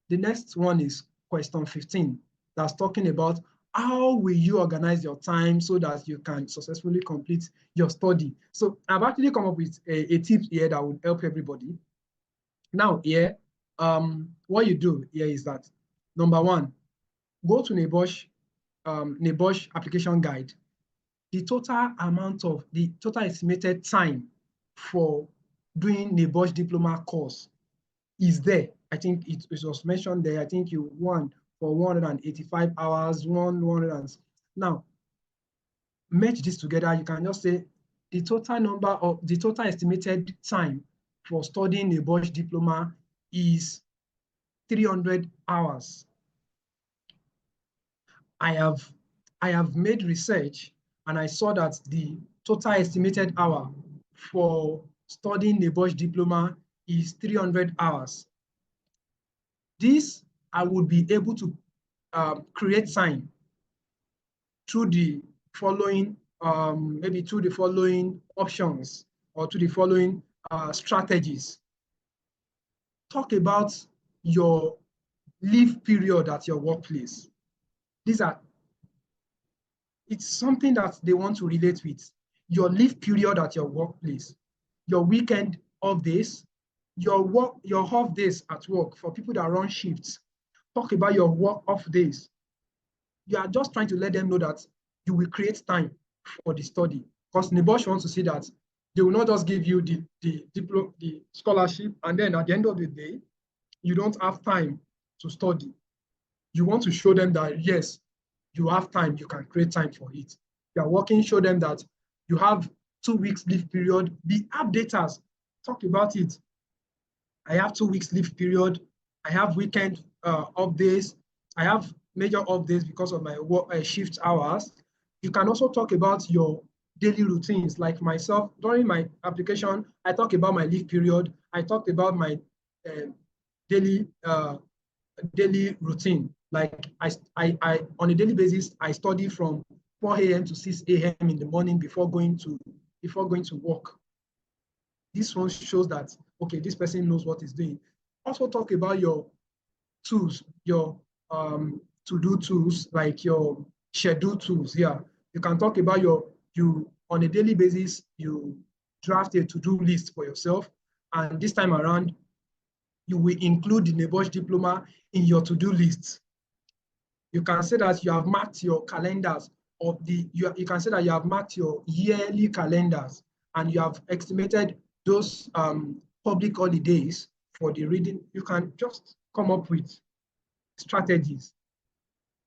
next one is question 15. That's talking about how will you organize your time so that you can successfully complete your study. So I've actually come up with a tip here that would help everybody. Now here, what you do here is that, number one, go to NEBOSH application guide. The total estimated time for doing NEBOSH diploma course is there. I think it was mentioned there. I think you won for 185 hours, 100. Now, merge this together. You can just say the total estimated time for studying a NEBOSH diploma is 300 hours. I have made research and I saw that the total estimated hour for studying NEBOSH diploma is 300 hours. This, I would be able to create time through the following, maybe through the following options or to the following strategies. Talk about your leave period at your workplace. It's something that they want to relate with. Your leave period at your workplace, your weekend off days, your off days at work for people that run shifts. Talk about your work off days. You are just trying to let them know that you will create time for the study, because NEBOSH wants to see that they will not just give you the scholarship and then at the end of the day, you don't have time to study. You want to show them that, yes, you have time, you can create time for it. You are working, show them that you have 2 weeks leave period. Be updaters, talk about it. I have 2 weeks leave period. I have weekend off days. I have major off days because of my work shift hours. You can also talk about your daily routines. Like myself, during my application, I talk about my leave period. I talked about my daily routine. Like I on a daily basis, I study from 4 a.m. to 6 a.m. in the morning before going to work. This one shows that, okay, this person knows what he's doing. Also talk about your tools, your to-do tools, like your schedule tools. Yeah, you can talk about you on a daily basis, you draft a to-do list for yourself. And this time around, you will include the NEBOSH diploma in your to-do list. You can say that you have marked your calendars of you can say that you have marked your yearly calendars and you have estimated those public holidays for the reading. You can just come up with strategies.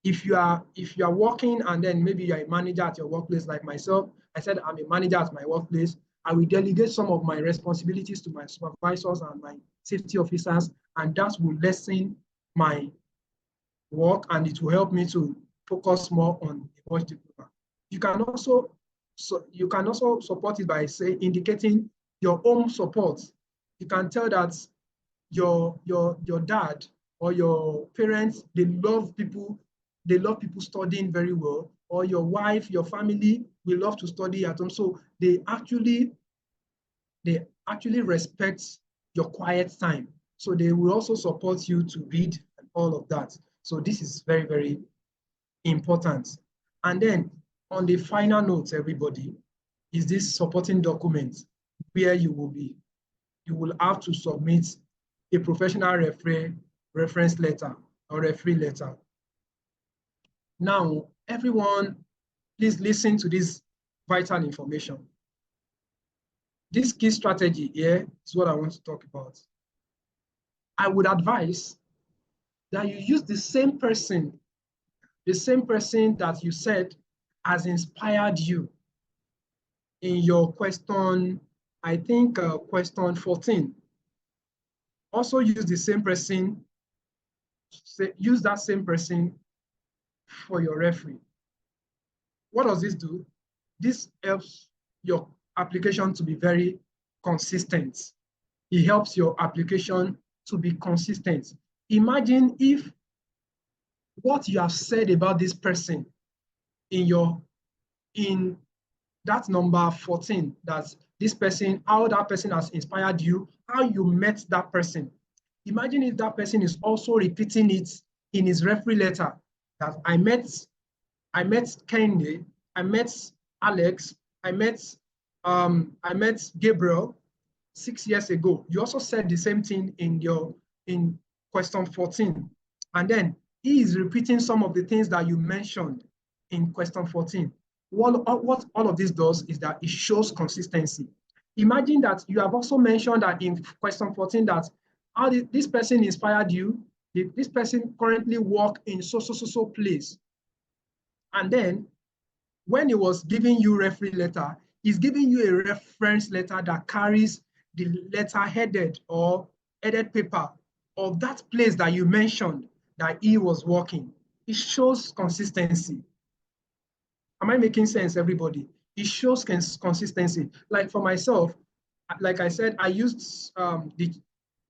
If you are working and then maybe you're a manager at your workplace, like myself, I said I'm a manager at my workplace, I will delegate some of my responsibilities to my supervisors and my safety officers, and that will lessen my work and it will help me to focus more on the NEBOSH diploma. You can also support it by indicating your own support. You can tell that your dad or your parents, they love people studying very well, or your wife, your family will love to study at home. So they actually respect your quiet time. So they will also support you to read and all of that. So this is very, very important. And then on the final note, everybody, is this supporting document where you will have to submit a professional reference letter or referee letter. Now, everyone, please listen to this vital information. This key strategy here is what I want to talk about. I would advise that you use the same person that you said has inspired you in your question, I think question 14. Also use the same person, use that same person for your referee. What does this do? This helps your application to be very consistent. It helps your application to be consistent. Imagine if what you have said about this person in that number 14, that this person, how that person has inspired you, how you met that person. Imagine if that person is also repeating it in his referee letter, that I met Kenny, I met Alex, I met Gabriel 6 years ago. You also said the same thing in question 14. And then he is repeating some of the things that you mentioned in question 14. What all of this does is that it shows consistency. Imagine that you have also mentioned that in question 14 that how this person inspired you, this person currently works in so place. And then when he was giving you referee letter, he's giving you a reference letter that carries the letter headed or headed paper of that place that you mentioned that he was working. It shows consistency. Am I making sense, everybody? It shows consistency. Like for myself, like I said, I used the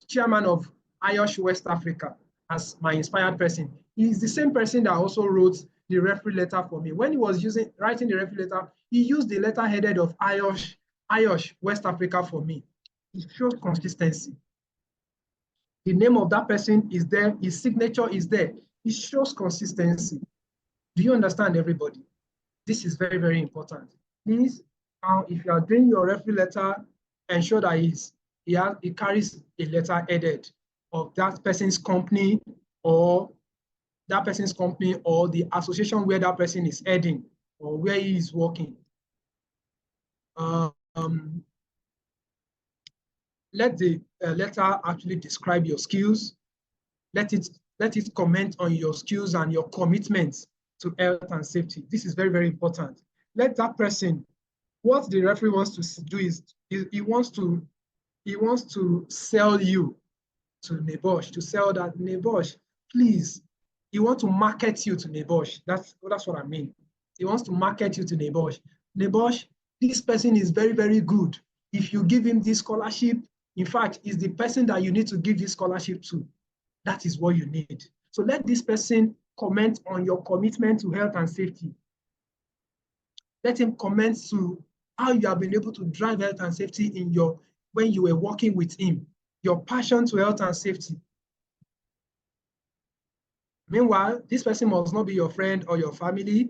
chairman of IOSH West Africa as my inspired person. He's the same person that also wrote the referee letter for me. When he was writing the referee letter, he used the letter headed of IOSH West Africa for me. It shows consistency. The name of that person is there, his signature is there. It shows consistency. Do you understand, everybody? This is very, very important. Please, now, if you are doing your referee letter, ensure that it carries a letter headed of that person's company or the association where that person is heading or where he is working. Let the letter actually describe your skills. Let it comment on your skills and your commitments to health and safety. This is very, very important. Let that person, what the referee wants to do is he wants to sell you to NEBOSH, to sell that NEBOSH, please. He wants to market you to NEBOSH. That's what I mean. He wants to market you to NEBOSH. NEBOSH, this person is very, very good. If you give him this scholarship, in fact, is the person that you need to give this scholarship to. That is what you need. So let this person comment on your commitment to health and safety. Let him comment to how you have been able to drive health and safety when you were working with him, your passion to health and safety. Meanwhile, this person must not be your friend or your family.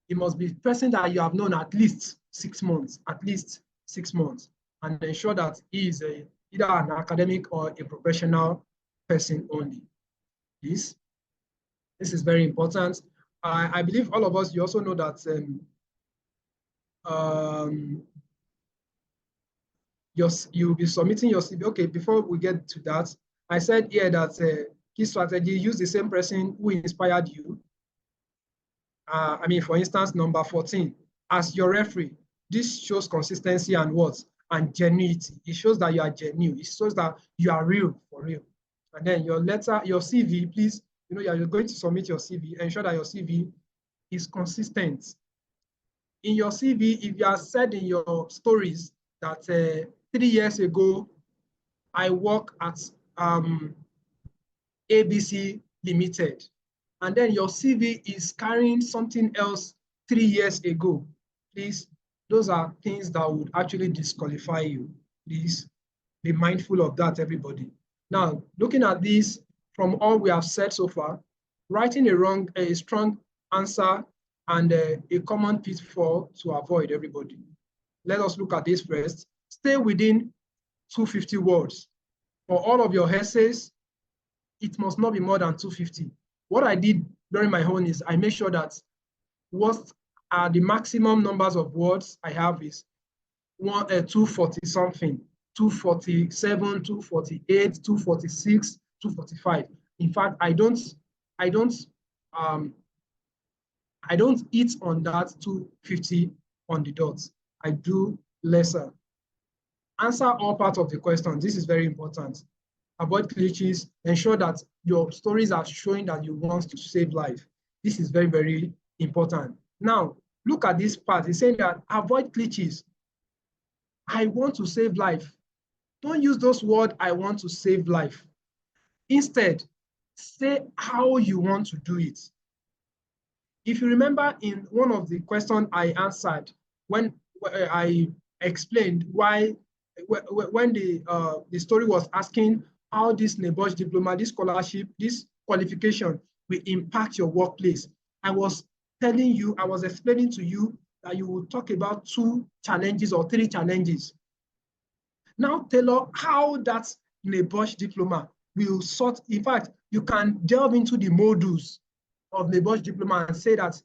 It must be a person that you have known at least 6 months, and ensure that he is either an academic or a professional person only. This is very important. I believe all of us, you also know that you'll be submitting your CV. Okay, before we get to that, I said here that key strategy, use the same person who inspired you. I mean, for instance, number 14, as your referee. This shows consistency and what? And genuinity. It shows that you are genuine. It shows that you are real, for real. And then your letter, your CV, please, you're going to submit your CV. Ensure that your CV is consistent. In your CV, if you are said in your stories that 3 years ago, I work at ABC Limited, and then your CV is carrying something else 3 years ago, please, those are things that would actually disqualify you. Please be mindful of that, everybody. Now, looking at this, from all we have said so far, writing a strong answer and a common pitfall to avoid, everybody. Let us look at this first. Stay within 250 words. For all of your essays, it must not be more than 250. What I did during my own is I make sure that what are the maximum numbers of words I have is 240 something, 247, 248, 246, 245. In fact, I don't hit on that 250 on the dot. I do lesser. Answer all parts of the question. This is very important. Avoid glitches. Ensure that your stories are showing that you want to save life. This is very, very important. Now, look at this part. It's saying that avoid glitches. I want to save life. Don't use those words, I want to save life. Instead, say how you want to do it. If you remember in one of the questions I answered, when I explained why, when the story was asking how this NEBOSH diploma, this scholarship, this qualification will impact your workplace, I was explaining to you that you will talk about 2 challenges or 3 challenges. Now tailor how that NEBOSH diploma will sort. In fact, you can delve into the modules of NEBOSH diploma and say that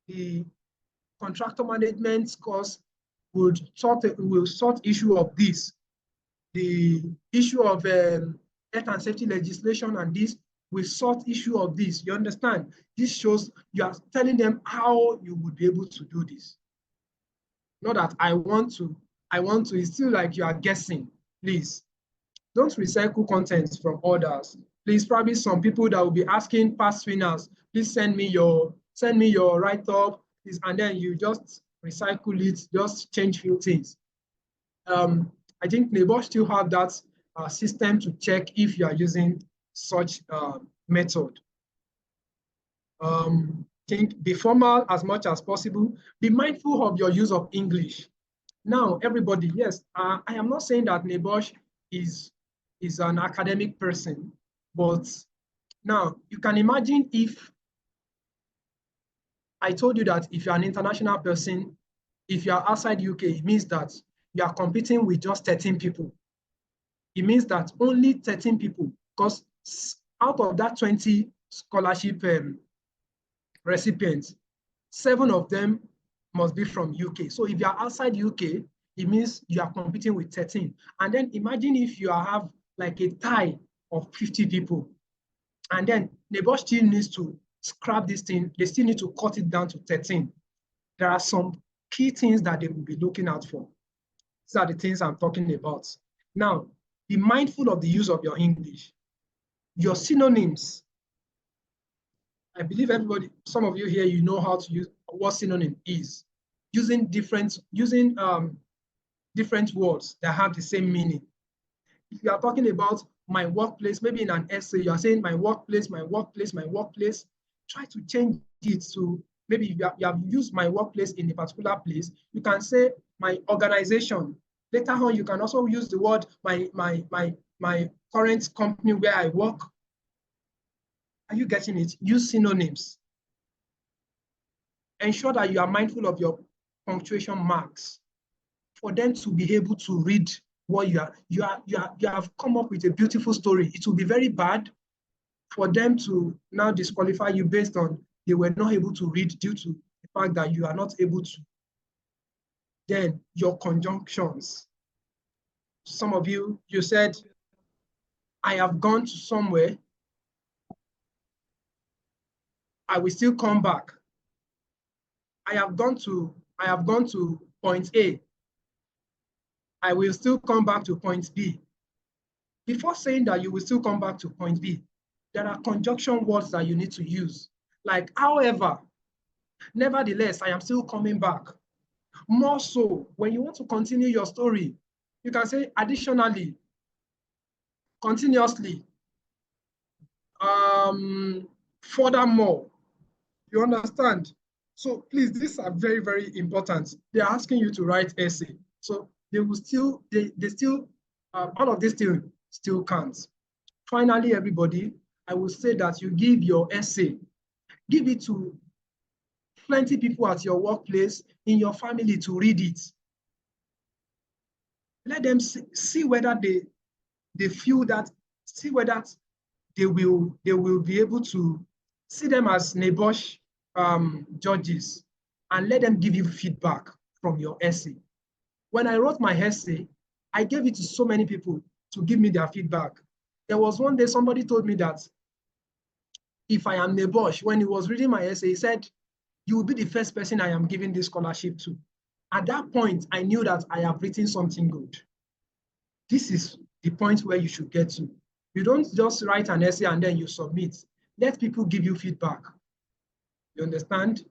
the contractor management course will sort issue of this, the issue of health and safety legislation, and this will sort issue of this. You understand? This shows you are telling them how you would be able to do this. Not that I want to, it's still like you are guessing. Please, don't recycle content from others. Please, probably some people that will be asking past winners, please send me your I think NEBOSH still have that system to check if you are using such method. Think be formal as much as possible. Be mindful of your use of English. Now, everybody, yes, I am not saying that NEBOSH is an academic person, but now you can imagine if I told you that if you're an international person, if you are outside UK, it means that you are competing with just 13 people. It means that only 13 people, because out of that 20 scholarship recipients, 7 of them must be from UK. So if you are outside UK, it means you are competing with 13. And then imagine if you have like a tie of 50 people. And then NEBOSH still needs to scrap this thing. They still need to cut it down to 13. There are some key things that they will be looking out for. These are the things I'm talking about. Now, be mindful of the use of your English. Your synonyms. I believe everybody, some of you here, you know how to use what synonym is. Using different words that have the same meaning. If you are talking about my workplace, maybe in an essay, you are saying my workplace, my workplace, my workplace. Try to change it to maybe you have used my workplace in a particular place. You can say my organization. Later on, you can also use the word my current company where I work. Are you getting it? Use synonyms. Ensure that you are mindful of your punctuation marks for them to be able to read what you have come up with a beautiful story. It will be very bad for them to now disqualify you based on they were not able to read due to the fact that you are not able to. Then your conjunctions. Some of you, you said, I have gone to somewhere. I will still come back. I have gone to point A. I will still come back to point B. Before saying that you will still come back to point B, there are conjunction words that you need to use. Like, however, nevertheless, I am still coming back. More so, when you want to continue your story, you can say additionally, continuously, furthermore. You understand? So please, these are very, very important. They're asking you to write essay. So they will still, all of this still counts. Finally, everybody, I will say that you give your essay, give it to plenty people at your workplace, in your family to read it. Let them see whether they feel that, see whether they will be able to see them as NEBOSH judges, and let them give you feedback from your essay. When I wrote my essay, I gave it to so many people to give me their feedback. There was one day somebody told me that if I am NEBOSH, when he was reading my essay, he said, you will be the first person I am giving this scholarship to. At that point, I knew that I have written something good. This is the point where you should get to. You don't just write an essay and then you submit. Let people give you feedback. You understand?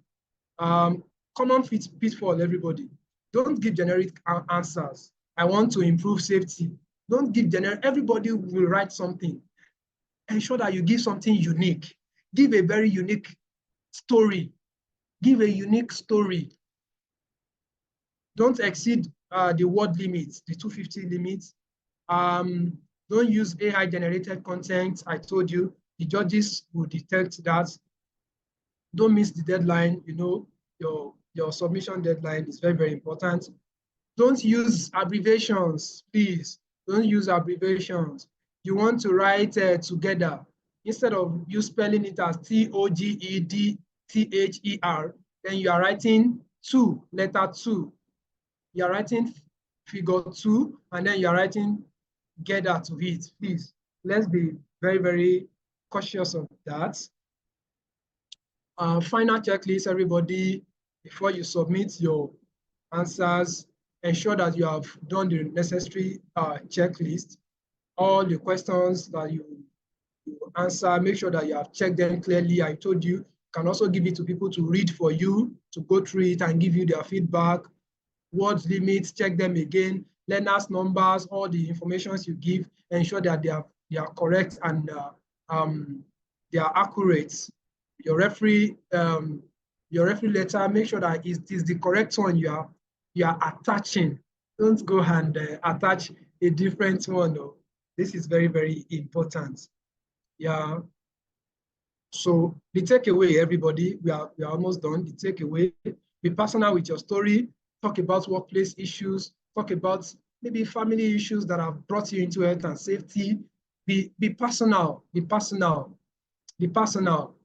Common pitfall, everybody. Don't give generic answers. I want to improve safety. Don't give generic. Everybody will write something. Ensure that you give something unique. Give a very unique story. Give a unique story. Don't exceed the word limit, the 250 limit. Don't use AI generated content. I told you, the judges will detect that. Don't miss the deadline. You know, your submission deadline is very, very important. Don't use abbreviations, please. Don't use abbreviations. You want to write together. Instead of you spelling it as TOGEDTHER, then you are writing two, letter 2. You are writing figure 2, and then you are writing together to it. Please, let's be very, very cautious of that. Final checklist, everybody, before you submit your answers, ensure that you have done the necessary checklist. All the questions that you answer, make sure that you have checked them clearly. I told you, you can also give it to people to read for you, to go through it and give you their feedback. Word limits, check them again. learners' numbers, all the informations you give, ensure that they are correct and they are accurate. Your referee letter, make sure that it is the correct one you are attaching. Don't go and attach a different one. No. This is very, very important. Yeah. So the takeaway, everybody, we are almost done. The takeaway: be personal with your story. Talk about workplace issues. Talk about maybe family issues that have brought you into health and safety. Be personal. Be personal. Be personal.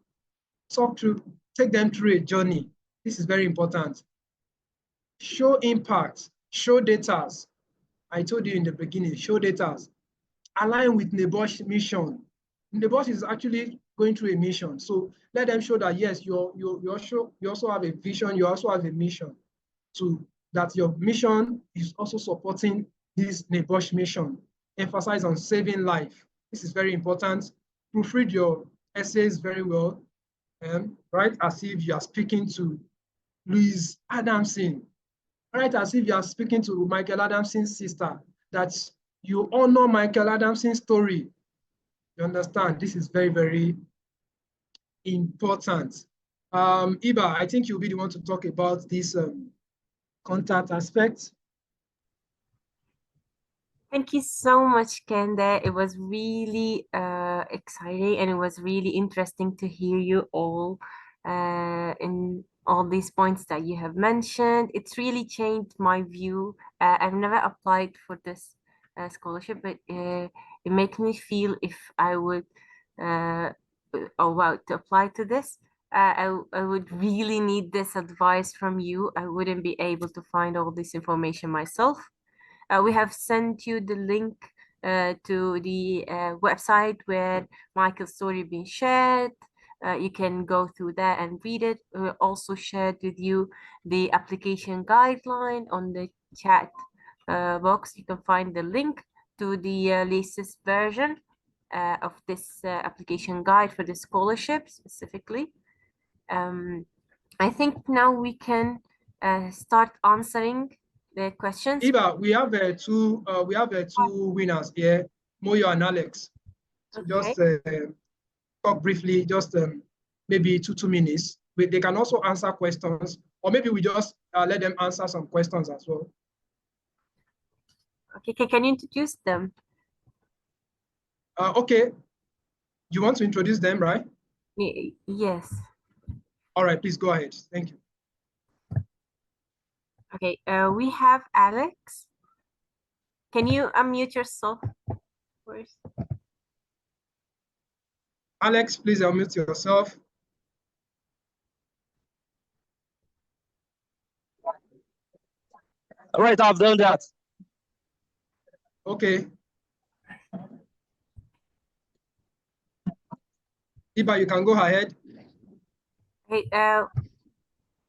Take them through a journey. This is very important. Show impact. Show data. I told you in the beginning. Show data. Align with NEBOSH mission. NEBOSH is actually going through a mission. So let them show that, yes, you also have a vision, you also have a mission, to that your mission is also supporting this NEBOSH mission. Emphasize on saving life. This is very important. Proofread your essays very well, right? As if you are speaking to Louise Adamson, right? As if you are speaking to Michael Adamson's sister, that you honor Michael Adamson's story. You understand? This is very, very important. Iba, I think you'll be the one to talk about this contact aspect. Thank you so much, Kende. It was really exciting, and it was really interesting to hear you all in all these points that you have mentioned. It's really changed my view. I've never applied for this scholarship, but it makes me feel if I would to apply to this, I would really need this advice from you. I wouldn't be able to find all this information myself. We have sent you the link to the website where Michael's story being shared. You can go through that and read it. We also shared with you the application guideline on the chat box. You can find the link to the latest version of this application guide for the scholarship specifically. I think now we can start answering the questions. Iba, we have two winners here, Moyo and Alex. So okay. Just talk briefly, just maybe two minutes. They can also answer questions, or maybe we just let them answer some questions as well. Okay, can you introduce them? Okay. You want to introduce them, right? Yes. All right, please go ahead. Thank you. Okay, we have Alex. Can you unmute yourself first? Alex, please unmute yourself. All right, I've done that. Okay. Iba, you can go ahead. Okay,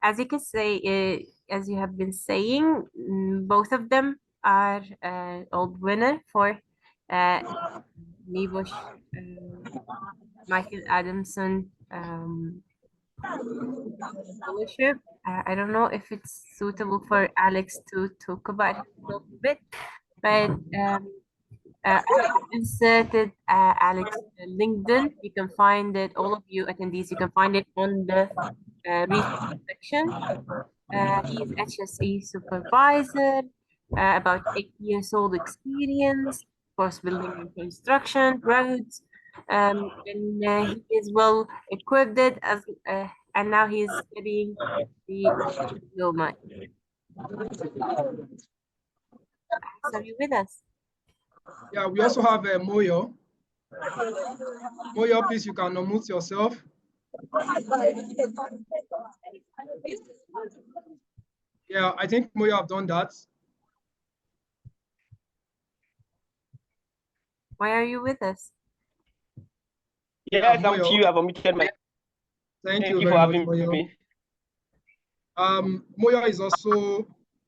as you can say, as you have been saying, both of them are old winner for NEBOSH Michael Adamson scholarship. I don't know if it's suitable for Alex to talk about it a little bit, but I inserted Alex LinkedIn. You can find it, all of you attendees, you can find it on the resource section. He is HSE supervisor, about 8 years old experience, of course, building and construction, roads, and he is well equipped as, and now he is studying the diploma. Are you with us? Yeah, we also have Moyo. Moyo, please, you can unmute yourself. Yeah, I think Moyo have done that. Why are you with us? Yes, I'm with you. I've unmuted my. Thank you for having me. Moyo is also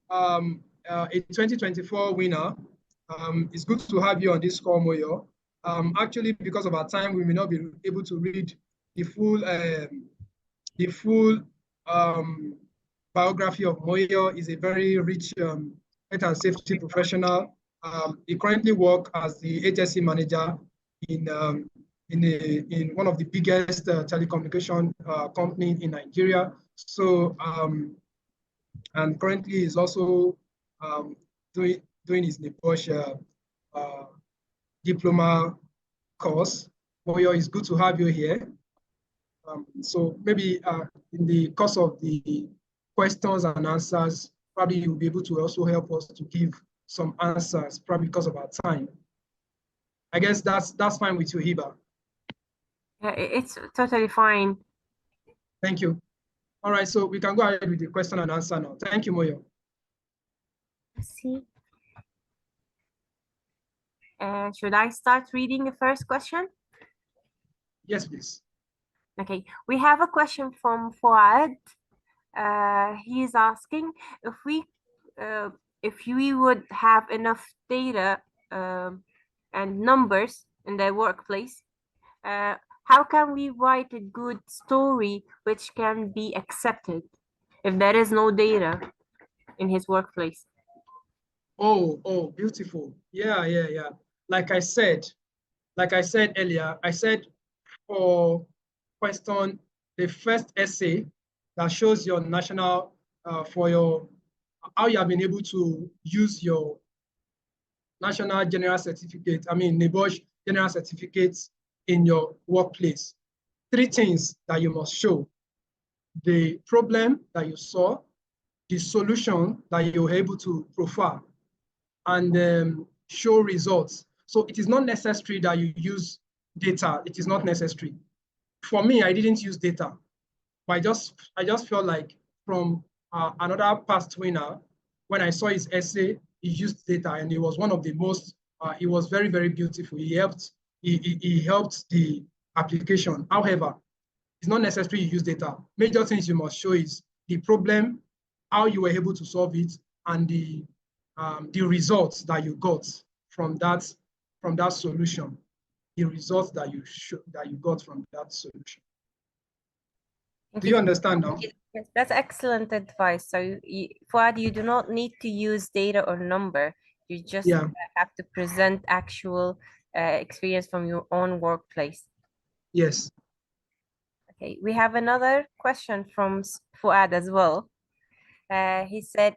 a 2024 winner. It's good to have you on this call, Moyo. Actually, because of our time, we may not be able to read the full biography of Moyo. Is a very rich health and safety professional. He currently works as the HSE manager in one of the biggest telecommunication company in Nigeria. So, and currently is also doing his NEBOSH diploma course. Moyo, it's good to have you here. So maybe in the course of the questions and answers, probably you'll be able to also help us to give some answers, probably because of our time. I guess that's fine with you, Hiba. It's totally fine. Thank you. All right, so we can go ahead with the question and answer now. Thank you, Moyo. See. Should I start reading the first question? Yes, please. Okay, we have a question from Fuad. He's asking if we would have enough data and numbers in their workplace, how can we write a good story which can be accepted if there is no data in his workplace? Oh, beautiful. Yeah. Like I said earlier, I said for question, the first essay that shows your national, how you have been able to use your national general certificate, NEBOSH general certificates in your workplace. 3 things that you must show: the problem that you saw, the solution that you were able to profile, and show results. So it is not necessary that you use data. It is not necessary. For me, I didn't use data, but I just felt like from another past winner, when I saw his essay, he used data, and it was one of the most. It was very, very beautiful. He helped the application. However, it's not necessary you use data. Major things you must show is the problem, how you were able to solve it, and the results that you got from that solution. The results that you got from that solution. Do you understand now? Yes, that's excellent advice. So, Fuad, you do not need to use data or number. You just have to present actual experience from your own workplace. Yes. Okay, we have another question from Fuad as well. He said,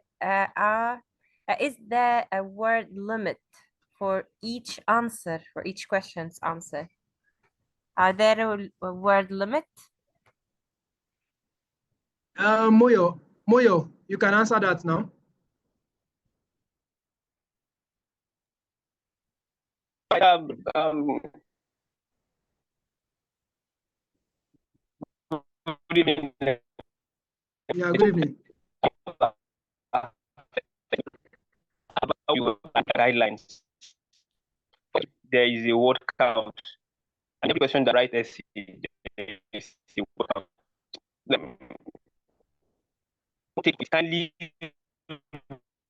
is there a word limit for each answer, for each question's answer? Are there a word limit? Moyo, you can answer that now. Good evening. Yeah, good evening. About guidelines, there is a word count. And every question that write essay, there is a word count. Kindly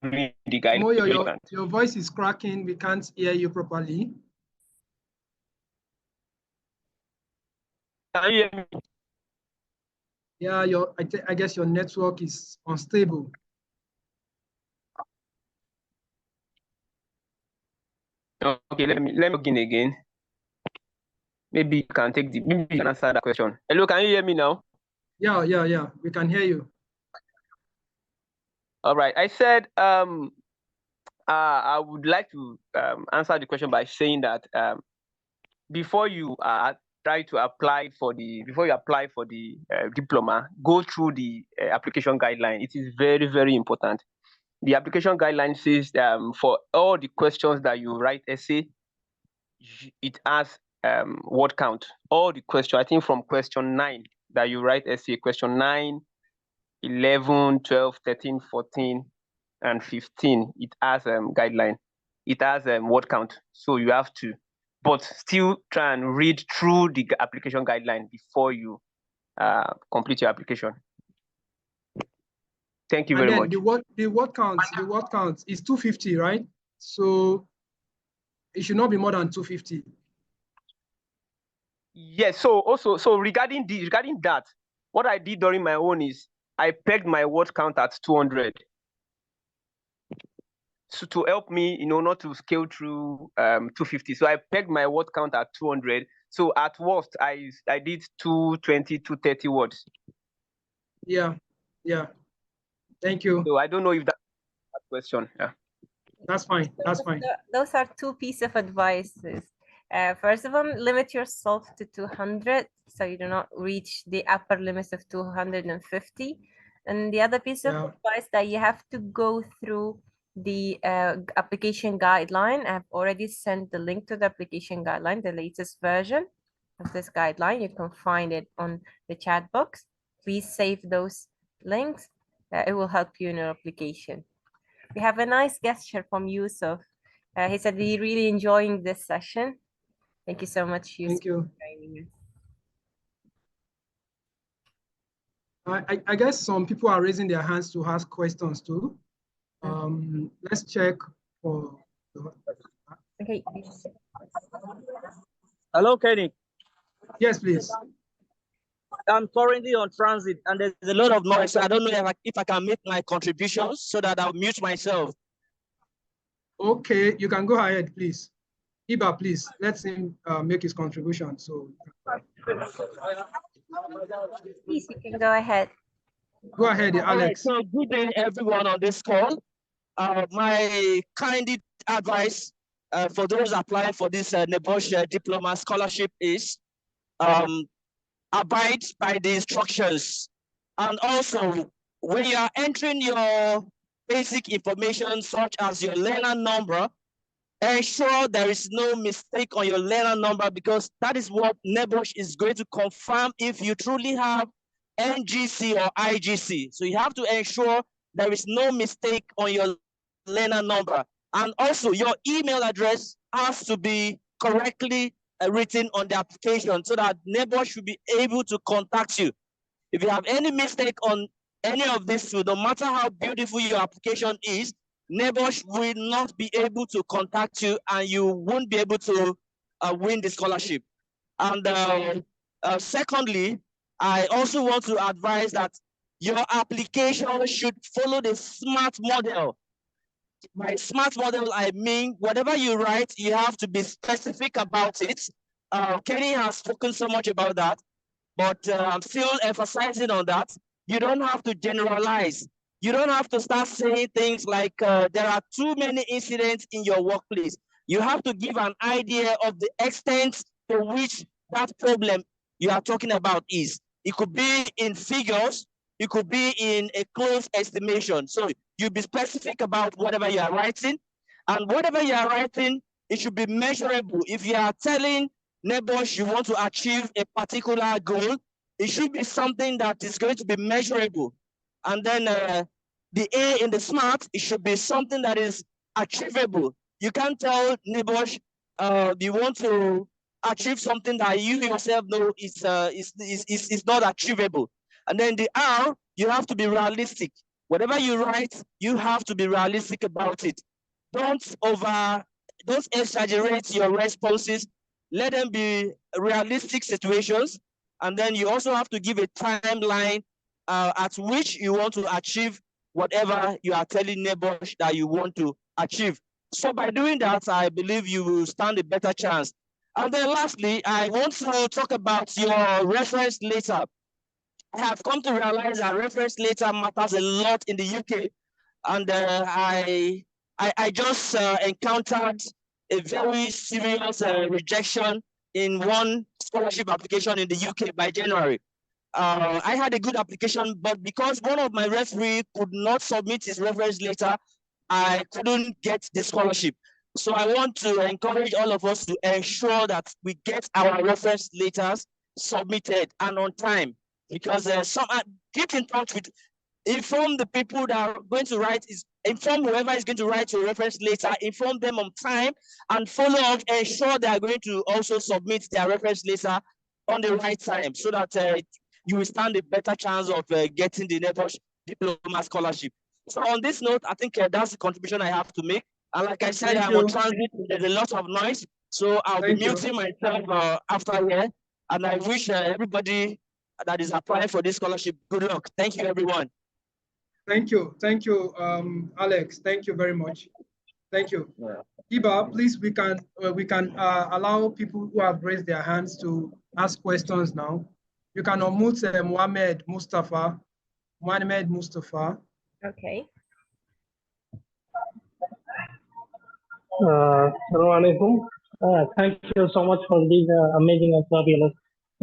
read the guidelines. Moyo, your voice is cracking. We can't hear you properly. Can you hear me? Yeah, I guess your network is unstable. Okay, let me begin again. Maybe you can maybe you can answer that question. Hello, can you hear me now? Yeah, we can hear you. All right, I said I would like to answer the question by saying that before you try to apply for the diploma, go through the application guideline. It is very, very important. The application guideline says for all the questions that you write essay, it has word count. All the questions, I think from question 9 that you write essay, question 9, 11, 12, 13, 14, and 15, it has guideline. It has word count. So you have to, but still try and read through the application guideline before you complete your application. Thank you very much. The word count is 250, right? So it should not be more than 250. Yes. So regarding that, what I did during my own is I pegged my word count at 200. to help me, not to scale through 250. So I pegged my word count at 200. So at worst, I did 220, 230 words. Yeah. Thank you. So I don't know if that's that question. Yeah. That's fine. That's fine. Those are two pieces of advices. First of all, limit yourself to 200, so you do not reach the upper limits of 250. And the other piece of advice that you have to go through the application guideline. I've already sent the link to the application guideline, the latest version of this guideline. You can find it on the chat box. Please save those links. It will help you in your application. We have a nice gesture from Yusuf. He said he's really enjoying this session. Thank you so much, Yusuf. Thank you. For joining us. I guess some people are raising their hands to ask questions too. Let's check for. Okay. Hello, Kenny. Yes, please. I'm currently on transit and there's a lot of noise. So I don't know if I can make my contributions so that I'll mute myself. Okay, you can go ahead, please. Iba, please, let him make his contribution. So, Please, you can go ahead. Go ahead, Alex. So good day, everyone on this call. My kind advice for those applying for this NEBOSH diploma scholarship is abide by the instructions. And also, when you are entering your basic information, such as your learner number, ensure there is no mistake on your learner number, because that is what NEBOSH is going to confirm if you truly have NGC or IGC. So you have to ensure there is no mistake on your learner number. And also your email address has to be correctly written on the application so that NEBOSH should be able to contact you. If you have any mistake on any of this, no matter how beautiful your application is, NEBOSH will not be able to contact you and you won't be able to win the scholarship. And secondly, I also want to advise that your application should follow the SMART model. By SMART model, I mean, whatever you write, you have to be specific about it. Kenny has spoken so much about that, but I'm still emphasizing on that. You don't have to generalize. You don't have to start saying things like there are too many incidents in your workplace. You have to give an idea of the extent to which that problem you are talking about is. It could be in figures, it could be in a close estimation. So you be specific about whatever you are writing, and whatever you are writing, it should be measurable. If you are telling NEBOSH you want to achieve a particular goal, it should be something that is going to be measurable. And then the A in the SMART, it should be something that is achievable. You can't tell NEBOSH you want to achieve something that you yourself know is not achievable. And then the R, you have to be realistic. Whatever you write, you have to be realistic about it. Don't exaggerate your responses. Let them be realistic situations. And then you also have to give a timeline at which you want to achieve whatever you are telling NEBOSH that you want to achieve. So by doing that, I believe you will stand a better chance. And then lastly, I want to talk about your reference letter. I have come to realize that reference letter matters a lot in the UK. And I just encountered a very serious rejection in one scholarship application in the UK by January. I had a good application, but because one of my referees could not submit his reference letter, I couldn't get the scholarship. So I want to encourage all of us to ensure that we get our reference letters submitted and on time, because get in touch with, inform the people that are going to write, inform whoever is going to write your reference letter, inform them on time, and follow up, ensure they are going to also submit their reference letter on the right time, so that you will stand a better chance of getting the NEBOSH diploma scholarship. So on this note, I think that's the contribution I have to make. And like I said, I'm on transit, there's a lot of noise, so I'll be muting myself after here. And I wish everybody that is applying for this scholarship good luck. Thank you, everyone. Thank you, Alex. Thank you very much. Thank you. Yeah. Iba, please, we can allow people who have raised their hands to ask questions now. You can unmute Mohammed Mustafa. Mohammed Mustafa. Okay. Assalamu alaikum. Thank you so much for this amazing and fabulous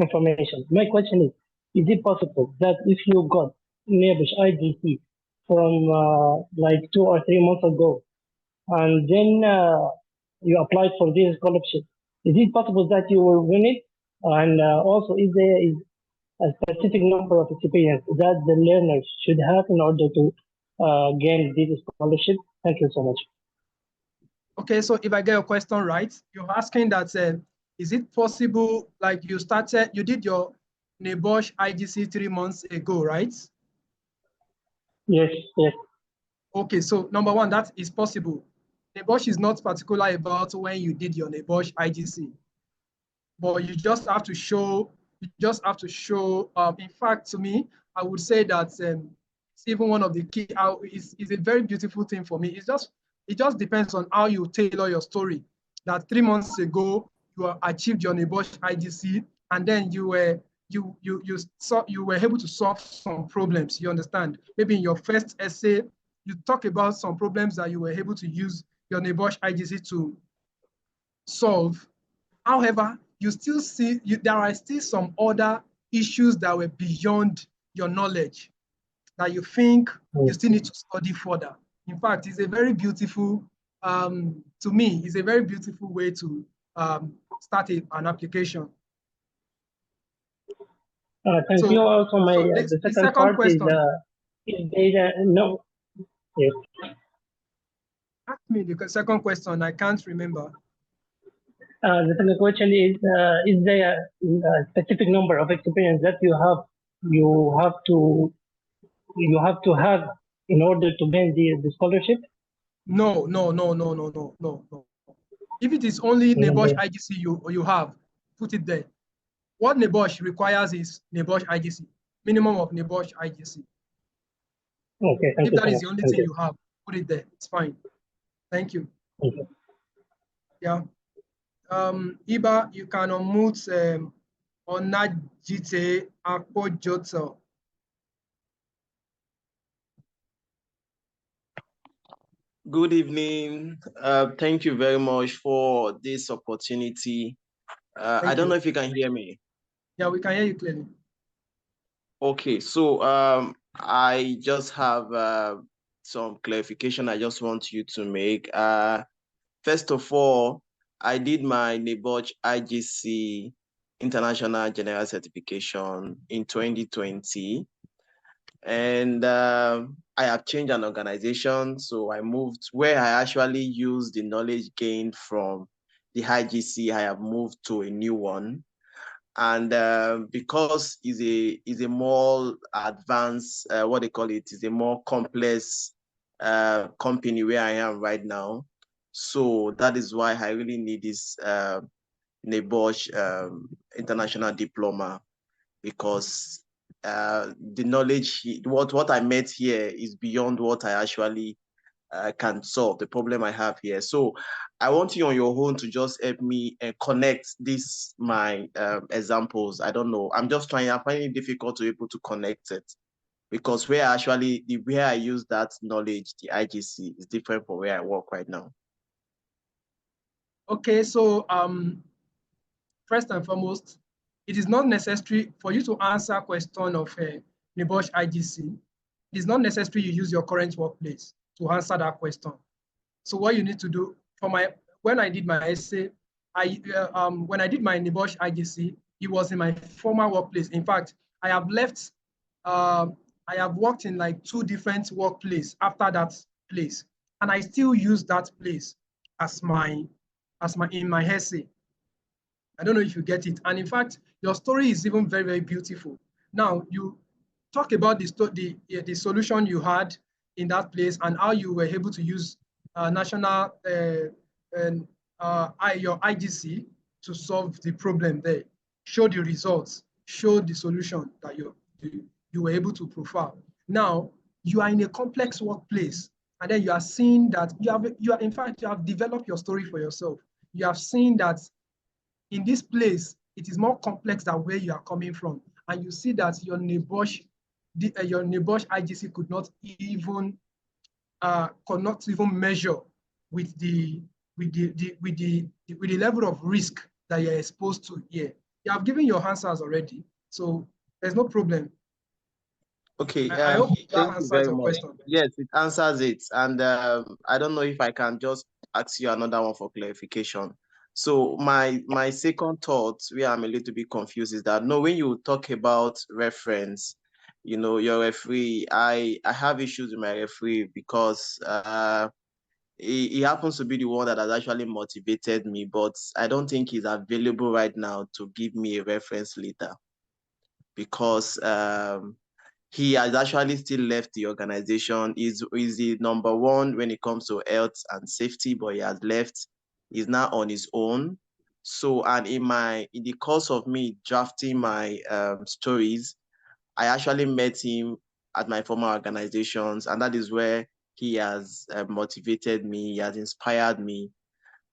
information. My question is it possible that if you got NEBOSH IGC from like 2 or 3 months ago, and then you applied for this scholarship, is it possible that you will win it? And also, is there a specific number of experience that the learners should have in order to gain this scholarship? Thank you so much. Okay, so if I get your question right, you're asking that is it possible, like you did your NEBOSH IGC 3 months ago, right? Yes, yes. Okay, so number one, that is possible. NEBOSH is not particular about when you did your NEBOSH IGC, but you just have to show, in fact, to me, I would say that it's even one of the key, it's a very beautiful thing for me. It just depends on how you tailor your story. That 3 months ago, you achieved your NEBOSH IGC, and then you were able to solve some problems, you understand? Maybe in your first essay, you talk about some problems that you were able to use your NEBOSH IGC to solve. However, you still see, there are still some other issues that were beyond your knowledge that you think you still need to study further. In fact, it's a very beautiful, to me, it's a very beautiful way to start an application. Thank you. Also, the second part question. Is there no? Yes. Ask me the second question. I can't remember. The second question is there a specific number of experience that you have to have in order to gain the scholarship? No. If it is only NEBOSH IGC you have, put it there. What NEBOSH requires is NEBOSH IGC, minimum of NEBOSH IGC. Okay, thank you. If that is the only thing you have, put it there. It's fine. Thank you. Thank you. Yeah. Iba, you can unmute Onajite Akpojoto. Good evening. Thank you very much for this opportunity. I don't know if you can hear me. Yeah, we can hear you clearly. Okay, so I just have some clarification I just want you to make. First of all, I did my NEBOSH IGC International General Certification in 2020. And I have changed an organization. So I moved where I actually used the knowledge gained from the IGC. I have moved to a new one. And because it's a more advanced, what they call it, is a more complex company where I am right now. So that is why I really need this NEBOSH International Diploma, because the knowledge, what I met here is beyond what I actually can solve, the problem I have here. So I want you on your own to just help me connect my examples. I don't know. I'm finding it difficult to be able to connect it, because where I use that knowledge, the IGC, is different from where I work right now. Okay, so first and foremost, it is not necessary for you to answer a question of NEBOSH IGC. It is not necessary you use your current workplace to answer that question. So what you need to do, when I did my essay, when I did my NEBOSH IGC, it was in my former workplace. In fact, I have left, I have worked in like 2 different workplaces after that place, and I still use that place as in my essay. I don't know if you get it. And in fact, your story is even very, very beautiful. Now, you talk about the solution you had in that place and how you were able to use your IGC to solve the problem there. Show the results, show the solution that you were able to profile. Now, you are in a complex workplace and then you are seeing that in fact, you have developed your story for yourself. You have seen that in this place, it is more complex than where you are coming from. And you see that your NEBOSH IGC could not even measure with the level of risk that you're exposed to here. You have given your answers already, so there's no problem. Okay, I hope that thank you very answers your much. question. Yes, it answers it. And I don't know if I can just ask you another one for clarification. So my second thought, where I'm a little bit confused, is that no, when you talk about reference, you know, your referee, I have issues with my referee because he happens to be the one that has actually motivated me, but I don't think he's available right now to give me a reference later because he has actually still left the organization. He's the number one when it comes to health and safety, but he has left. He's now on his own. So, and in the course of me drafting my stories, I actually met him at my former organizations, and that is where he has motivated me, he has inspired me,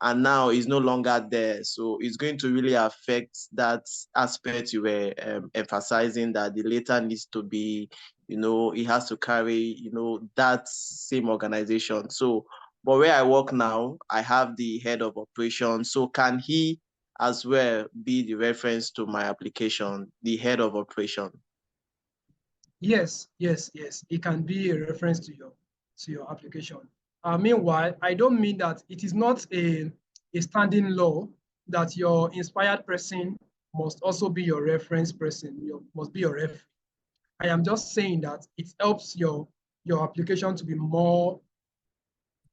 and now he's no longer there. So it's going to really affect that aspect you were emphasizing, that the later needs to be, you know, he has to carry, you know, that same organization. So, but where I work now, I have the head of operations. So can he as well be the reference to my application, the head of operation? Yes. It can be a reference to your application. Meanwhile, I don't mean that it is not a standing law that your inspired person must also be your reference person, must be your ref. I am just saying that it helps your application to be more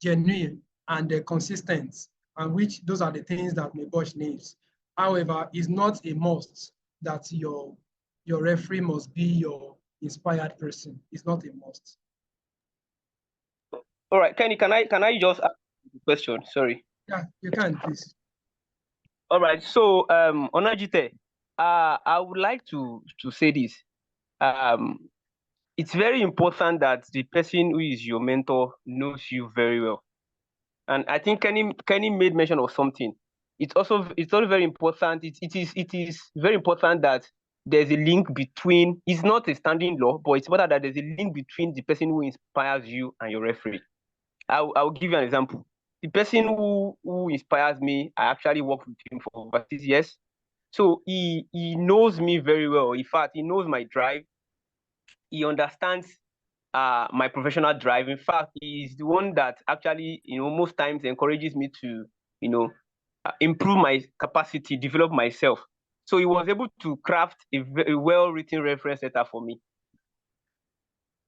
genuine and consistent, and which those are the things that NEBOSH needs. However, it's not a must that your referee must be your inspired person. It's not a must. All right, Kenny, can I just ask a question? Sorry. Yeah, you can, please. All right, so Onajite, I would like to say this. It's very important that the person who is your mentor knows you very well. And I think Kenny made mention of something. It's also very important. It is very important that there's a link between. It's not a standing law, but it's important that there's a link between the person who inspires you and your referee. I'll give you an example. The person who inspires me, I actually worked with him for over 6 years. So he knows me very well. In fact, he knows my drive. He understands my professional drive. In fact, he's the one that actually, most times encourages me to, improve my capacity, develop myself. So he was able to craft a well-written reference letter for me.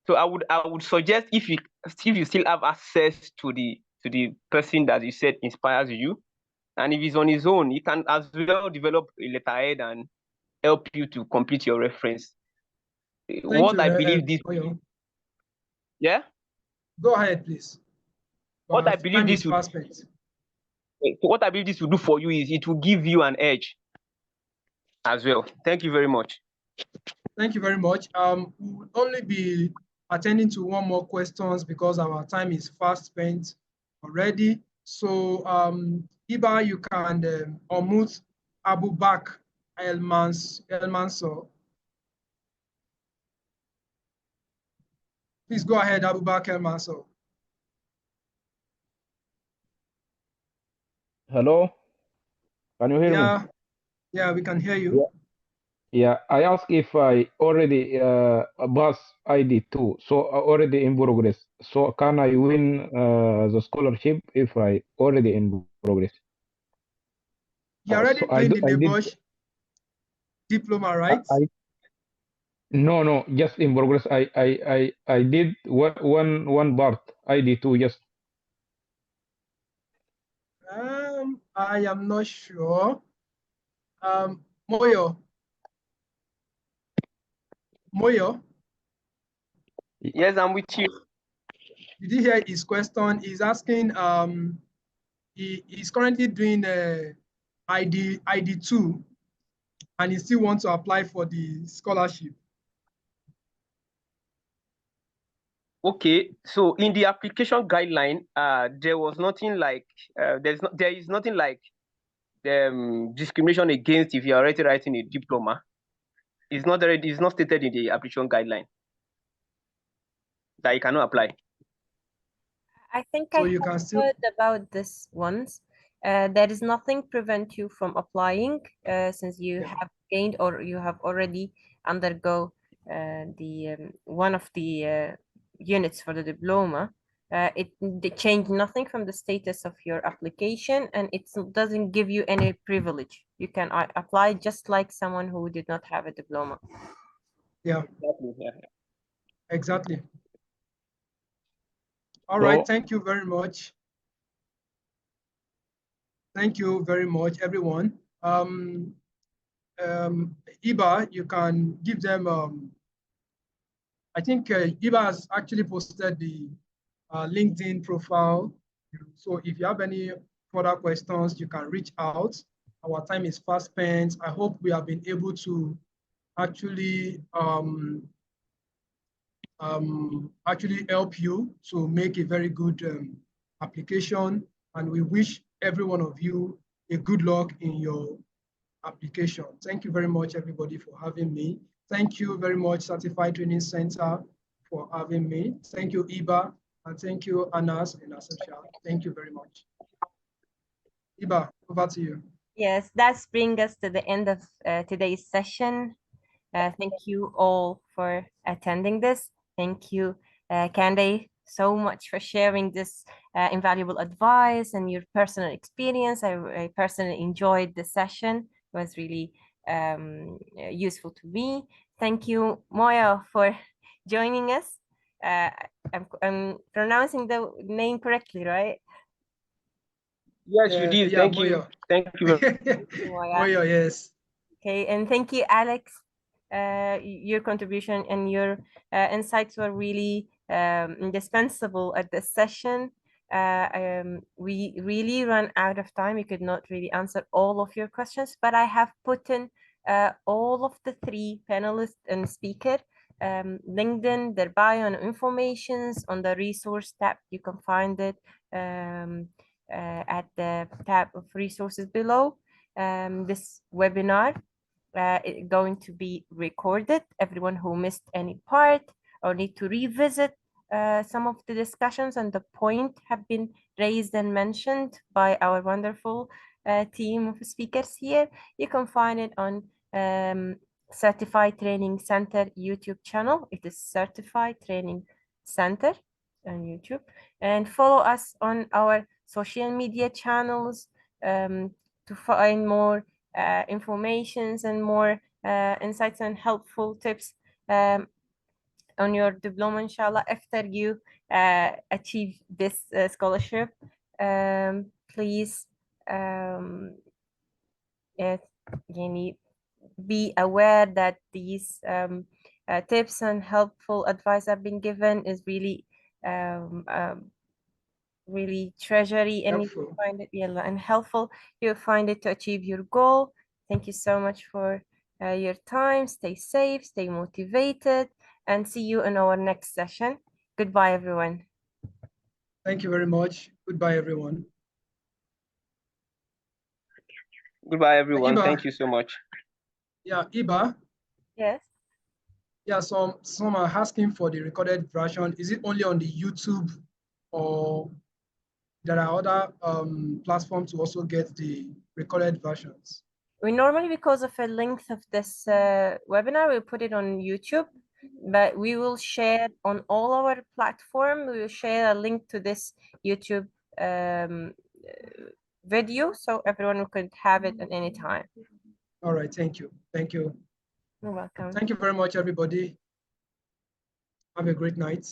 So I would suggest, if you still have access to the person that you said inspires you, and if he's on his own, he can as well develop a letterhead and help you to complete your reference. I believe this. Yeah. Go ahead, please. What I believe this will do for you is it will give you an edge as well. Thank you very much. Thank you very much. We will only be attending to one more questions because our time is fast spent already. So Iba, you can unmute Abu Bakr El Mansour. Please go ahead, Abu Bakr El Mansour. Hello, can you hear me? Yeah, we can hear you. Yeah, I asked if I already passed ID2, so already in progress. So can I win the scholarship if I already in progress? You already doing the NEBOSH diploma, right? No, just in progress. I did one part ID2 just. I am not sure. Moyo. Yes, I'm with you. Did you hear his question? He's asking, he's currently doing ID2, and he still wants to apply for the scholarship. Okay, so in the application guideline, there was nothing like there is nothing like discrimination against if you are already writing a diploma. It's not stated in the application guideline that you cannot apply. I think So I you have can still, heard about this once. There is nothing prevent you from applying since you Yeah. have gained or you have already undergo one of the units for the diploma. They change nothing from the status of your application, and it doesn't give you any privilege. You can apply just like someone who did not have a diploma. yeah, Exactly. Yeah. exactly. All So- right, thank you very much. Thank you very much, everyone. Iba, you can give them, I think Iba has actually posted the LinkedIn profile. So if you have any further questions, you can reach out. Our time is fast spent. I hope we have been able to actually actually help you to make a very good application. And we wish every one of you a good luck in your application. Thank you very much, everybody, for having me. Thank you very much, Certified Training Center, for having me. Thank you, Iba, and thank you, Anas and Asafia. Thank you very much. Iba, over to you. Yes, that's bring us to the end of today's session. Thank you all for attending this. Thank you, Candy, so much for sharing this invaluable advice and your personal experience. I personally enjoyed the session. It was really useful to me. Thank you, Moya, for joining us. I'm pronouncing the name correctly, right? Yes, you did. Yeah, Thank Moyo. you. Thank you. Moya. Moyo, yes. Okay, and thank you, Alex. Your contribution and your insights were really indispensable at this session. We really ran out of time. We could not really answer all of your questions, but I have put in all of the three panelists and speaker LinkedIn, their bio and informations on the resource tab. You can find it at the tab of resources below. This webinar going to be recorded. Everyone who missed any part or need to revisit some of the discussions and the point have been raised and mentioned by our wonderful team of speakers here. You can find it on Certified Training Center YouTube channel. It is Certified Training Center on YouTube, and follow us on our social media channels to find more informations and more insights and helpful tips on your diploma, inshallah, after you achieve this scholarship. Please be aware that these tips and helpful advice have been given is really really treasury and Helpful. you find it and helpful. You'll find it to achieve your goal. Thank you so much for your time. Stay safe, stay motivated, and see you in our next session. Goodbye, everyone. Thank you very much. Goodbye, everyone. Goodbye, everyone. Iba. Thank you so much. Yeah, Iba. Yes. Yeah, some are asking for the recorded version. Is it only on the YouTube, or there are other platforms to also get the recorded versions? We normally, because of the length of this webinar, we put it on YouTube, but we will share on all our platform. We will share a link to this YouTube video, so everyone could have it at any time. All right, thank you. Thank you. You're welcome. Thank you very much, everybody. Have a great night.